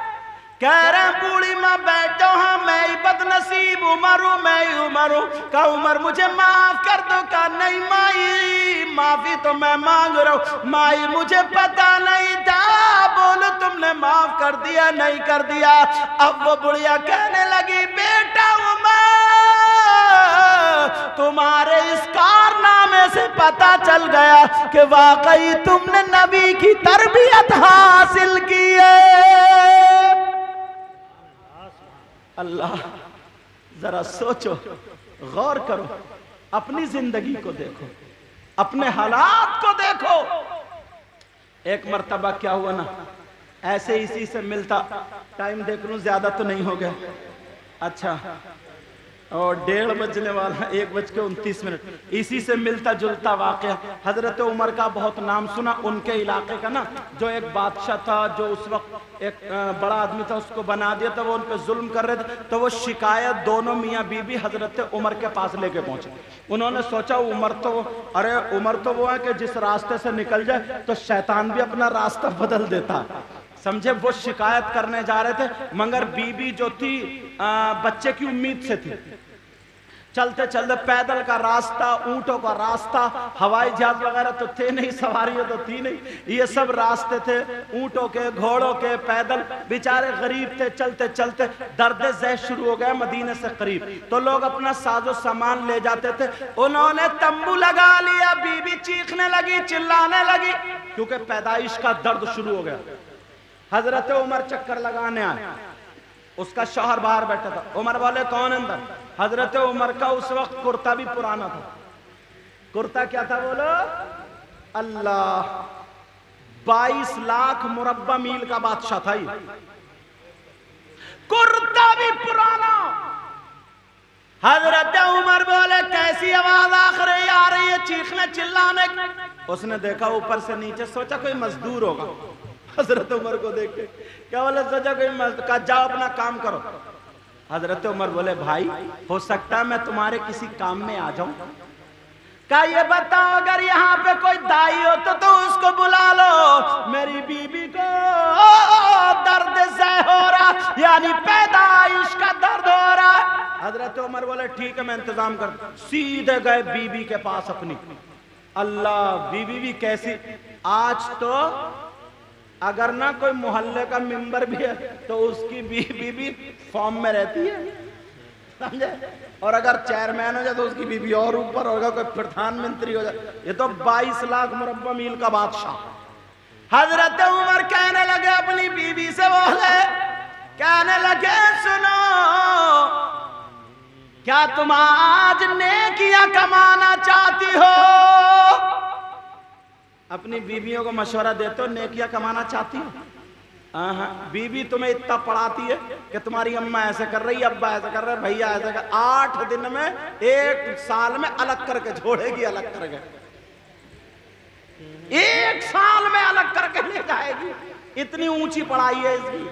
बूढ़ी माँ बैठो, हाँ मैं ही बदनसीब उमर हूं, मैं ही उमर हूं। कहा उमर मुझे माफ कर दो। कहा नहीं माई, माफी तो मैं मांग रहा हूं। माई मुझे पता नहीं था, बोलो तुमने माफ कर दिया नहीं कर दिया। अब वो बुढ़िया कहने लगी बेटा उमर तुम्हारे इस कारनामे से पता चल गया कि वाकई तुमने नबी की तरबियत हासिल की है। अल्लाह जरा सोचो, गौर करो, अपनी जिंदगी को देखो। अपने हालात को देखो। एक मर्तबा क्या हुआ ना, ऐसे इसी से मिलता, टाइम देख लूं ज्यादा तो नहीं हो गया, अच्छा और 1:30 बजने वाला, 1:29, इसी से मिलता जुलता वाकया। हजरत उमर का बहुत नाम सुना, उनके इलाके का ना, जो एक बादशाह था जो उस वक्त एक बड़ा आदमी था, उसको बना दिया था, वो उन पे जुल्म कर रहे थे, तो वो शिकायत दोनों मियाँ बीबी हजरत उमर के पास लेके पहुंचे। उन्होंने सोचा उमर तो वो है कि जिस रास्ते से निकल जाए तो शैतान भी अपना रास्ता बदल देता है, समझे। वो शिकायत करने जा रहे थे, मगर बीबी जो थी बच्चे की उम्मीद से थी। चलते चलते पैदल का रास्ता, ऊंटों का रास्ता, हवाई जहाज वगैरह तो थे नहीं, सवारियां तो थी नहीं, ये सब रास्ते थे ऊंटों के, घोड़ों के, पैदल। बेचारे गरीब थे, चलते चलते दर्द ज़ह शुरू हो गया मदीने से करीब, तो लोग अपना साजो सामान ले जाते थे। उन्होंने तंबू लगा लिया, बीबी चीखने लगी, चिल्लाने लगी, क्योंकि पैदाइश का दर्द शुरू हो गया। हजरत उमर चक्कर लगाने आए, उसका शौहर बाहर बैठा था। उमर बोले कौन अंदर? हजरत उमर का उस वक्त कुर्ता भी पुराना था। कुर्ता क्या था बोलो? अल्लाह, 22 लाख मुरब्बा मील का बादशाह था ये, कुर्ता भी पुराना। हजरत उमर बोले कैसी आवाज आखिर आ रही है, चीखने चिल्लाने। उसने देखा ऊपर से नीचे, सोचा कोई मजदूर होगा। हजरत उमर को देख के क्या बोले, सोचा कोई मजदूर का, जाओ अपना काम करो। हजरत उमर बोले भाई हो सकता है मैं तुम्हारे किसी काम में आ जाऊं। क्या ये बताओ अगर यहाँ पे कोई दाई हो तो उसको बुला लो, मेरी बीबी को दर्द से हो रहा, यानी पैदाइश का दर्द हो रहा। हजरत उमर बोले ठीक है मैं इंतजाम कर। सीधे गए बीबी के पास अपनी। अल्लाह, बीबी भी कैसी, आज तो अगर ना कोई मोहल्ले का मेंबर भी है तो उसकी बीबी भी फॉर्म में रहती है, समझे। और अगर चेयरमैन हो जाए तो उसकी बीबी और ऊपर होगा, कोई प्रधानमंत्री हो जाए। ये तो 22 लाख मुरब्बा मील का बादशाह। हजरत उमर कहने लगे अपनी बीबी से, बोले कहने लगे सुनो, क्या तुम आज नेकियां कमाना चाहती हो? अपनी बीवियों को मशवरा देते हो, नेकियां कमाना चाहती हो? बीबी तुम्हें इतना पढ़ाती है कि तुम्हारी अम्मा ऐसे कर रही, अब्बा ऐसे कर रहे, भैया ऐसे कर, 8 दिन में 1 साल में अलग करके छोड़ेगी, अलग करके 1 साल में अलग करके ले जाएगी। इतनी ऊंची पढ़ाई है इसकी,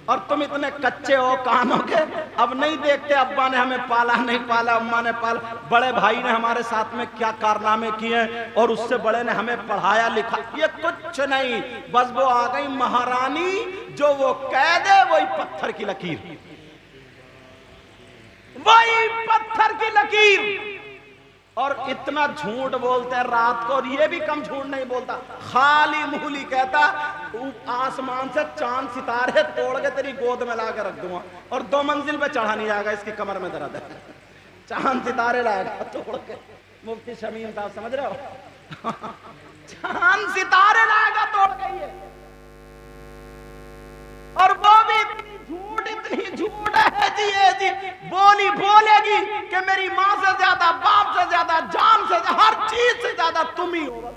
और तुम इतने कच्चे हो कानों के, अब नहीं देखते अब्बा ने हमें पाला नहीं पाला, अम्मा ने पाला, बड़े भाई ने हमारे साथ में क्या कारनामे किए और उससे बड़े ने हमें पढ़ाया लिखा। ये कुछ नहीं, बस वो आ गई महारानी, जो वो कह दे वही पत्थर की लकीर, वही पत्थर की लकीर। और इतना झूठ बोलते हैं रात को, और ये भी कम झूठ नहीं बोलता, खाली मुहली कहता आसमान से चांद सितारे तोड़ के तेरी गोद में ला के रख दूंगा, और 2 मंजिल पे चढ़ा नहीं जाएगा, इसकी कमर में दर्द है। चांद सितारे लाएगा तोड़ के, मुफ्ती शमीम साहब समझ रहे हो? चांद सितारे लाएगा तोड़ के ये, और वो भी इतनी झूठ है जी, बोलेगी कि मेरी माँ से ज्यादा, बाप से ज्यादा, जान से ज्यादा, हर चीज से ज्यादा तुम ही हो।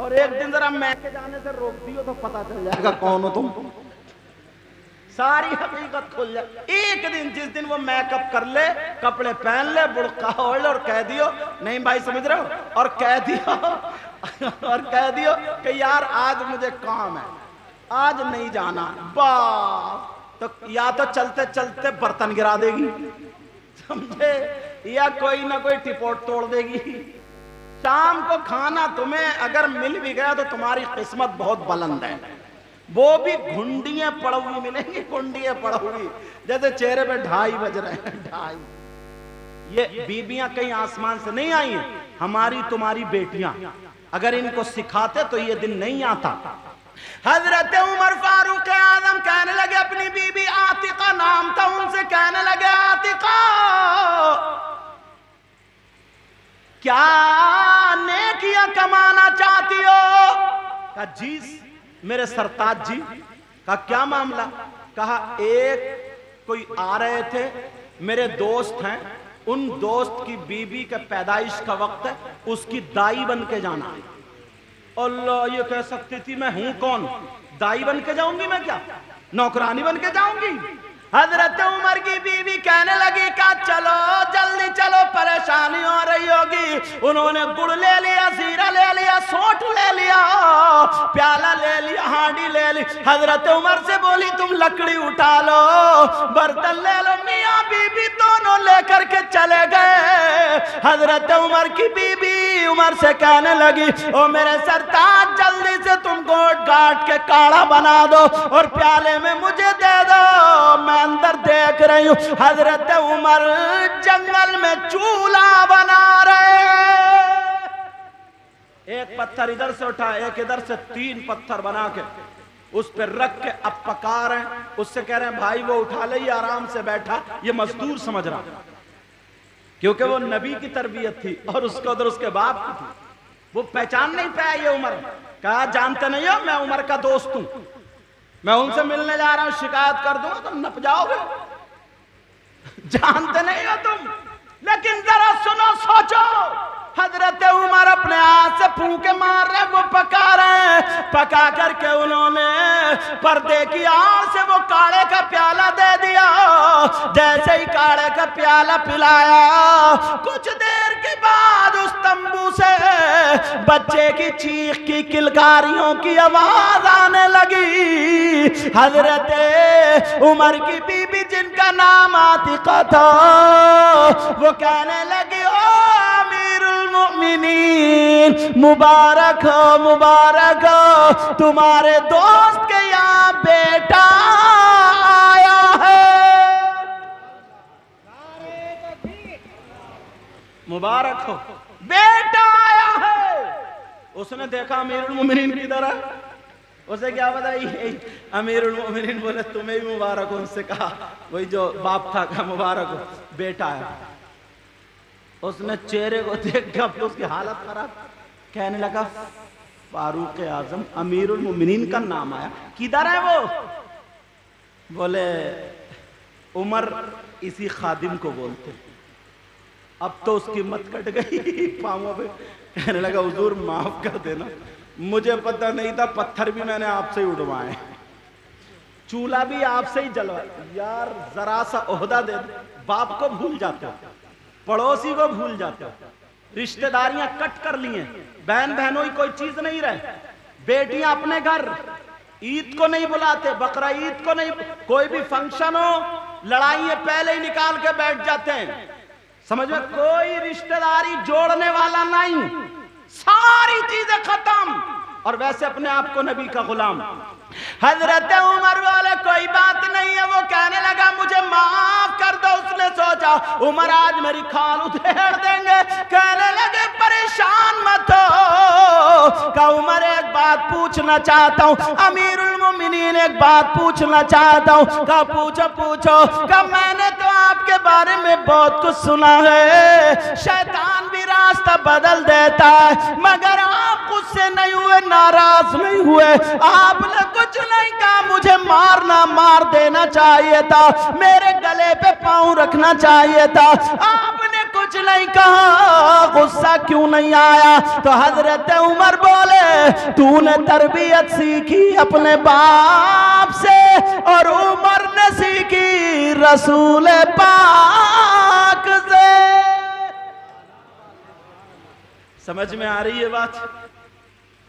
और एक दिन जरा मैके जाने से रोक दियो तो पता चल जाएगा कौन हो तुम, सारी हकीकत खुल जाए। एक दिन, जिस दिन वो मेकअप कर ले, कपड़े पहन ले, बुर्का ओढ़ ले, और कह दियो नहीं भाई समझ रहे हो, और कह दियो कि यार आज मुझे काम है, आज नहीं जाना, बस तो या तो चलते चलते बर्तन गिरा देगी, समझे, या कोई ना कोई टिपोट तोड़ देगी। शाम को खाना तुम्हें अगर मिल भी गया तो तुम्हारी किस्मत बहुत बुलंद है, वो भी घुंडियां पड़ोगी मिलेंगी, घुंडियां पड़ोगी, जैसे चेहरे पे 2:30 बज रहे हैं, 2:30। ये बीबियां कहीं आसमान से नहीं आई हैं, हमारी तुम्हारी बेटियां, अगर इनको सिखाते तो ये दिन नहीं आता। हजरत उमर फारूक आजम कहने लगे, अपनी बीबी आतिका नाम था, उनसे कहने लगे आतिका क्या नेकियां कमाना चाहती हो? कहा जी मेरे सरताज जी। कहा क्या मामला? कहा एक कोई आ रहे थे, मेरे दोस्त हैं, उन दोस्त की बीबी के पैदाइश का वक्त है, उसकी दाई बन के जाना है। अल्लाह, ये कह सकती थी मैं हूं कौन, दाई बन के जाऊंगी मैं, क्या नौकरानी बन के जाऊंगी? हजरत उमर की बीवी कहने लगी का चलो जल्दी चलो, परेशानी हो रही होगी। उन्होंने गुड़ ले लिया, जीरा ले लिया, सौंठ ले लिया, प्याला ले लिया, हांडी ले ली। हजरत उमर से बोली तुम लकड़ी उठा लो, बर्तन ले लो। मियां बीबी दोनों लेकर के चले गए। हजरत उमर की बीबी उमर से कहने लगी ओ मेरे सरताज, जल्दी से तुम गोट गाट के काढ़ा बना दो और प्याले में मुझे दे दो, मैं अंदर देख रही हूं हजरत उमर जंगल में चूल्हा बना रहे। एक पत्थर इधर से उठा, एक इधर से, 3 पत्थर बना के उस पर रख के अब पका रहे हैं। उससे कह रहे हैं भाई वो उठा ले, आराम से बैठा, ये मजदूर समझ रहा, क्योंकि वो नबी की तरबियत थी और उसको उधर उसके बाप की थी। वो पहचान नहीं पाया ये उमर। कहा जानते नहीं हो मैं उमर का दोस्त हूं, मैं उनसे मिलने जा रहा हूं, शिकायत कर दूंगा तुम नप जाओगे। जानते नहीं हो तुम। लेकिन जरा सुनो, सोचो, हजरत उमर अपने हाथ से फूंके मार रहे, वो पका रहे हैं। पका करके उन्होंने पर्दे की आड़ से वो काढ़े का प्याला दे दिया। जैसे ही काढ़े का प्याला पिलाया, कुछ देर के बाद उस तंबू से बच्चे की चीख की, किलकारियों की आवाज आने लगी। हजरत उमर की बीबी जिनका नाम आतिका था, वो कहने लगी ओ अमीरुल मोमिनीन, मुबारक हो मुबारक हो, तुम्हारे दोस्त के यहाँ बेटा आया है, मुबारक हो, बेटा आया है। उसने देखा अमीरुल मोमिनीन किधर है, उसे क्या पता अमीरुल मोमिनीन बोले तुम्हें भी मुबारक हो। उनसे कहा वही जो बाप था, कहा मुबारक हो, बेटा आया। उसने चेहरे को देख के अब तो उसकी हालत खराब, कहने लगा फारूक आजम अमीरुल मोमिनीन का नाम आया, किधर है वो? बोले उमर इसी खादिम को बोलते। अब तो उसकी मत कट गई पांवों पे। कहने लगा हुजूर माफ कर देना, मुझे पता नहीं था, पत्थर भी मैंने आपसे ही उठवाए, चूल्हा भी आपसे ही जलवाया। यार जरा सा ओहदा दे, बाप को भूल जाते हो, पड़ोसी को भूल जाते हो, रिश्तेदारियां कट कर लिए, बहन बहनों की कोई चीज नहीं रहे, बेटियां अपने घर ईद को नहीं बुलाते, बकरा ईद को नहीं, कोई भी फंक्शन हो लड़ाई पहले ही निकाल के बैठ जाते हैं। समझ में, कोई रिश्तेदारी जोड़ने वाला नहीं, सारी चीजें खत्म। और वैसे अपने आप को नबी का गुलाम। हजरत उमर वाले कोई बात नहीं है, वो कहने लगा मुझे माफ कर दो। उसने सोचा उमर आज मेरी खाल उधेड़ देंगे। कहने लगे परेशान मत हो, का उमर एक बात पूछना चाहता हूँ, अमीरुल मोमिनीन एक बात पूछना चाहता हूँ। का पूछो पूछो। का मैंने तो आपके बारे में बहुत कुछ सुना है, शैतान भी रास्ता बदल देता है, मगर आप गुस्से नहीं हुए, नाराज नहीं हुए, आपने कुछ नहीं कहा, मुझे मारना मार देना चाहिए था, मेरे गले पे पांव रखना चाहिए था, आपने कुछ नहीं कहा, गुस्सा क्यों नहीं आया? तो हजरत उमर बोले तूने तरबियत सीखी अपने बाप से और उमर ने सीखी रसूल पाक से। समझ में आ रही है बात?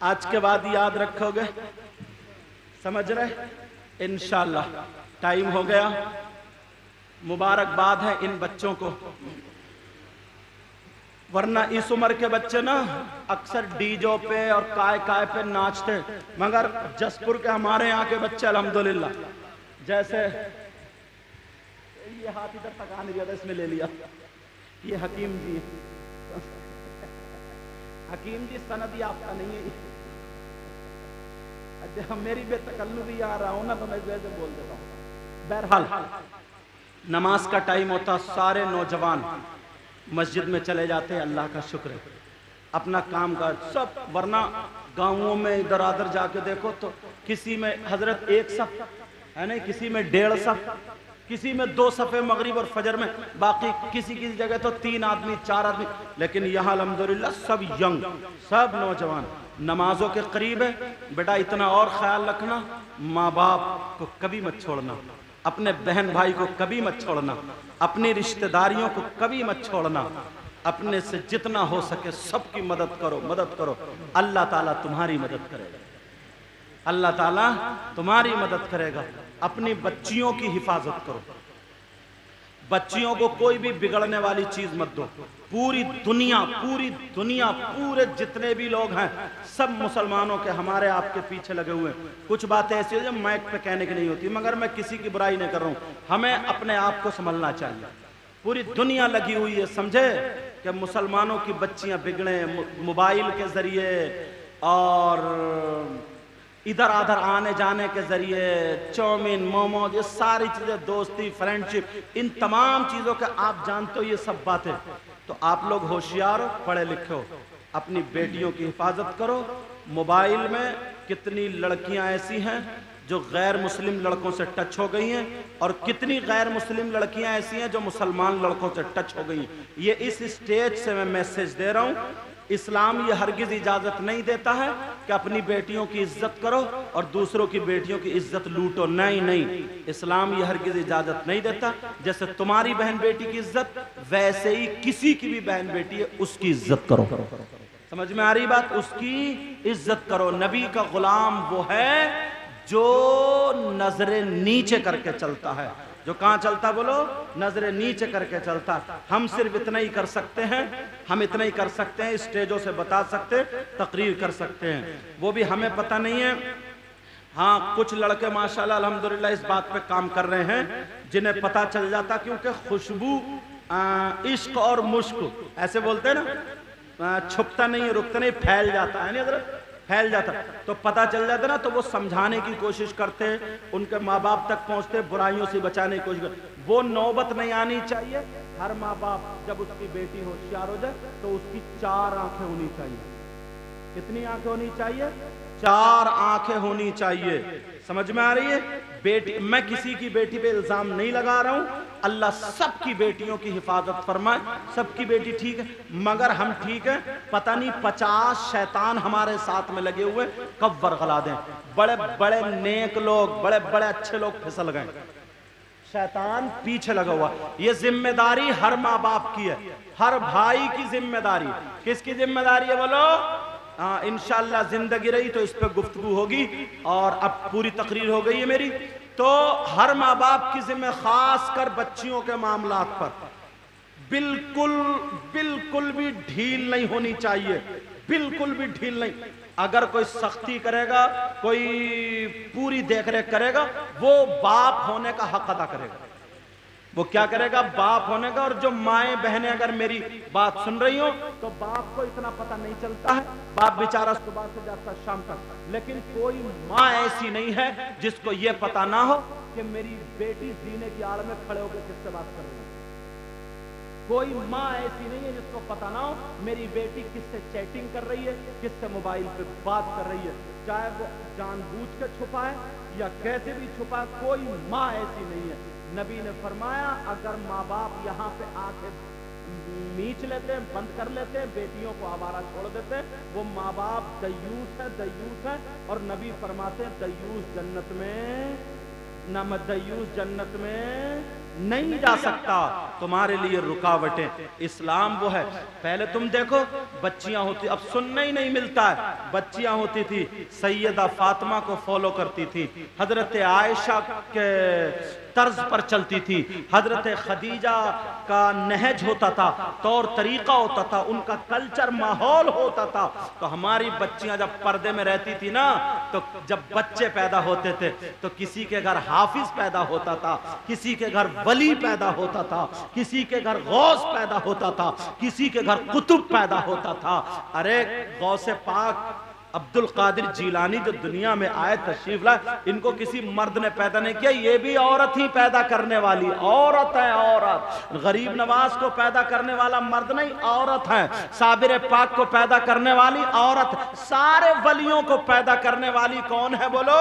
आज के बाद याद रखोगे, समझ रहे? इंशाअल्लाह टाइम हो गया। मुबारकबाद है इन बच्चों को, वरना इस उम्र के बच्चे ना अक्सर डीजो पे और काय काय पे नाचते, मगर जसपुर के हमारे यहाँ के बच्चे अल्हम्दुलिल्लाह, जैसे ये हाथ इधर तक आ नहीं रहा था, इसमें ले लिया, ये हकीम जी, हकीम जी सनद याफ्ता नहीं है, मेरी बेतकल्लुफी आ रहा हूं ना तो मैं वैसे बोल देता हूं। बहरहाल नमाज का टाइम होता, सारे नौजवान मस्जिद में चले जाते हैं, अल्लाह का शुक्र है, अपना काम का सब, वरना गांवों में इधर उधर जाके देखो तो किसी में हजरत एक सफ है नहीं, किसी में 1.5 सफ, किसी में 2 सफ़े मगरिब और फजर में, बाकी किसी किसी जगह तो 3 आदमी 4 आदमी, लेकिन यहाँ अल्हम्दुलिल्लाह सब यंग, सब नौजवान नमाजों के करीब है। बेटा इतना और ख्याल रखना, माँ बाप को कभी मत छोड़ना, अपने बहन भाई को कभी मत छोड़ना, अपनी रिश्तेदारियों को कभी मत छोड़ना, अपने से जितना हो सके सबकी मदद करो, मदद करो। अल्लाह ताला तुम्हारी मदद करेगा, अल्लाह ताला तुम्हारी मदद करेगा। अपनी बच्चियों की हिफाजत करो, बच्चियों को कोई भी बिगड़ने वाली चीज मत दो। पूरी दुनिया पूरे जितने भी लोग हैं सब मुसलमानों के हमारे आपके पीछे लगे हुए हैं। कुछ बातें ऐसी जो माइक पे कहने की नहीं होती, मगर मैं किसी की बुराई नहीं कर रहा हूं, हमें अपने आप को संभलना चाहिए। पूरी दुनिया लगी हुई है, समझे, कि मुसलमानों की बच्चियां बिगड़े मोबाइल के जरिए और इधर उधर आने जाने के जरिए, चाउमीन मोमोज, ये सारी चीजें, दोस्ती फ्रेंडशिप, इन तमाम चीजों के आप जानते हो ये सब बातें। तो आप लोग होशियार हो, पढ़े लिखे हो, अपनी बेटियों की हिफाजत करो। मोबाइल में कितनी लड़कियां ऐसी हैं जो गैर मुस्लिम लड़कों से टच हो गई हैं, और कितनी गैर मुस्लिम लड़कियां ऐसी हैं जो मुसलमान लड़कों से टच हो गई हैं। ये इस स्टेज से मैं मैसेज दे रहा हूं, इस्लाम ये हरगिज इजाजत नहीं देता है कि अपनी बेटियों की इज्जत करो और दूसरों की बेटियों की इज्जत लूटो। नहीं नहीं, इस्लाम ये हरगिज इजाजत नहीं देता। जैसे तुम्हारी बहन बेटी की इज्जत, वैसे ही किसी की भी बहन बेटी है उसकी इज्जत करो। समझ में आ रही बात? उसकी इज्जत करो। नबी का गुलाम वो है जो नजरे नीचे करके चलता है, जो कहां चलता, बोलो, नजरे नीचे करके चलता। हम सिर्फ इतना ही कर सकते हैं, हम इतना ही कर सकते हैं, स्टेजों से बता सकते, तकरीर कर सकते हैं, वो भी हमें पता नहीं है। हाँ, कुछ लड़के माशाल्लाह अल्हम्दुलिल्लाह इस बात पे काम कर रहे हैं जिन्हें पता चल जाता, क्योंकि खुशबू इश्क और मुश्क ऐसे बोलते हैं ना, छुपता नहीं, रुकता नहीं, फैल जाता है ना, फैल जाता, तो पता चल जाता ना, तो वो समझाने की कोशिश करते, उनके माँ बाप तक पहुंचते, बुराइयों से बचाने की कोशिश करते। वो नौबत नहीं आनी चाहिए। हर माँ बाप जब उसकी बेटी होशियार हो जाए तो उसकी 4 आंखें होनी चाहिए। कितनी आंखें होनी चाहिए? 4 आंखें होनी चाहिए। समझ में आ रही है? बेटी, मैं किसी की बेटी पे इल्जाम नहीं लगा रहा हूं, अल्लाह सबकी बेटियों की हिफाजत फरमाए, सबकी बेटी ठीक है, मगर हम ठीक है, पता नहीं 50 शैतान हमारे साथ में लगे हुए, कब वरगला दें। बड़े बड़े नेक लोग, बड़े बड़े अच्छे लोग फिसल गए, शैतान पीछे लगा हुआ। ये जिम्मेदारी हर माँ बाप की है, हर भाई की जिम्मेदारी। किसकी जिम्मेदारी है बोलो? इंशाअल्लाह जिंदगी रही तो इस पर गुफ्तगू होगी, और अब पूरी तकरीर हो गई है मेरी। तो हर माँ बाप की जिम्मे, खास कर बच्चियों के मामलात पर बिल्कुल भी ढील नहीं होनी चाहिए, बिल्कुल भी ढील नहीं। अगर कोई सख्ती करेगा, कोई पूरी देखरेख करेगा, वो बाप होने का हक अदा करेगा। वो क्या करेगा? बाप होने का। और जो माएं बहनें अगर मेरी बात सुन रही हो, तो बाप को इतना पता नहीं चलता है, बाप बेचारा सुबह से जाता शाम तक, लेकिन कोई माँ ऐसी नहीं है जिसको ये पता ना हो कि मेरी बेटी जीने की आड़ में खड़े होकर किससे बात कर रही है। कोई माँ ऐसी नहीं है जिसको पता ना हो मेरी बेटी किससे चैटिंग कर रही है, किससे मोबाइल पे बात कर रही है, चाहे वो जानबूझ के छुपा है या कैसे भी छुपा है, कोई माँ ऐसी नहीं है। नबी ने फरमाया, अगर माँ बाप यहाँ पे आंखें मीच लेते हैं, बंद कर लेते हैं, बेटियों को आवारा छोड़ देते हैं, वो माँ बाप दयूस है। और नबी फरमाते हैं, दयूस जन्नत में न, दयूस जन्नत में नहीं जा सकता। तुम्हारे लिए रुकावटें, इस्लाम वो है। पहले तुम देखो, बच्चियां होती, अब सुनने ही नहीं मिलता है, बच्चियां होती थी, सैयदा फातिमा को फॉलो करती थी, हजरत आयशा के तर्ज पर चलती थी, हजरत खदीजा का नहज होता था, तौर तरीका होता था, उनका कल्चर माहौल होता था। तो हमारी बच्चियां जब पर्दे में रहती थी ना, तो जब बच्चे पैदा होते थे तो किसी के घर हाफिज पैदा होता था, किसी के घर वली पैदा होता था, किसी के घर गौस पैदा होता था, किसी के घर कुतुब पैदा होता था। अरे गौसे पाक अब्दुल कादिर जीलानी जो दुनिया में आए, तशरीफ लाए, इनको किसी मर्द ने पैदा नहीं किया, ये भी औरत ही पैदा करने वाली औरत है। औरत गरीब नवाज को पैदा करने वाला मर्द नहीं, औरत है। साबिर पाक को पैदा करने वाली औरत। सारे वलियों को पैदा करने वाली कौन है बोलो?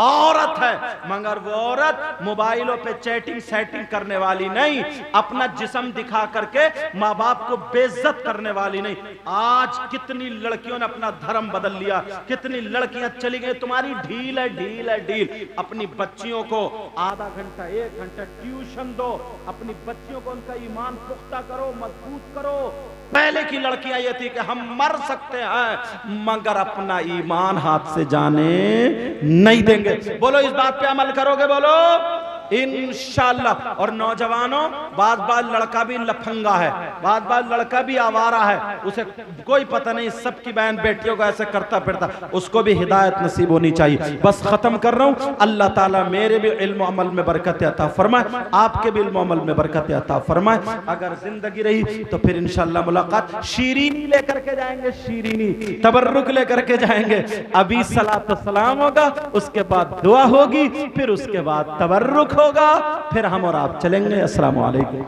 औरत है। मगर वो औरत मोबाइलों पे चैटिंग सेटिंग करने वाली नहीं, अपना जिस्म दिखा करके माँ बाप को बेइज्जत करने वाली नहीं। आज कितनी लड़कियों ने अपना धर्म बदल लिया, कितनी लड़कियां चली गई, तुम्हारी ढील है, ढील है, ढील। अपनी बच्चियों को आधा घंटा 1 घंटा ट्यूशन दो, अपनी बच्चियों को उनका ईमान पुख्ता करो, मजबूत करो। पहले की लड़कियां ये थी कि हम मर सकते हैं मगर अपना ईमान हाथ से जाने नहीं देंगे। बोलो इस बात पे अमल करोगे? बोलो इंशाअल्लाह। और नौजवानों, बात लड़का भी लफंगा है, बात लड़का भी आवारा है, उसे कोई पता नहीं, सबकी बहन बेटियों को ऐसे करता फिरता, उसको भी हिदायत नसीब होनी चाहिए। बस खत्म कर रहा हूं। अल्लाह ताला मेरे भी इल्म अमल में बरकत अता फरमाए, आपके भी इल्म अमल में बरकत अता फरमाए। अगर जिंदगी रही तो फिर इंशाअल्लाह मुलाकात शीरीनी लेकर के जाएंगे, शीरीनी तबर्रुक लेकर के जाएंगे। अभी सलात व सलाम होगा, उसके बाद दुआ होगी, फिर उसके बाद तबर्रुक होगा, फिर हम और आप चलेंगे। अस्सलाम वालेकुम।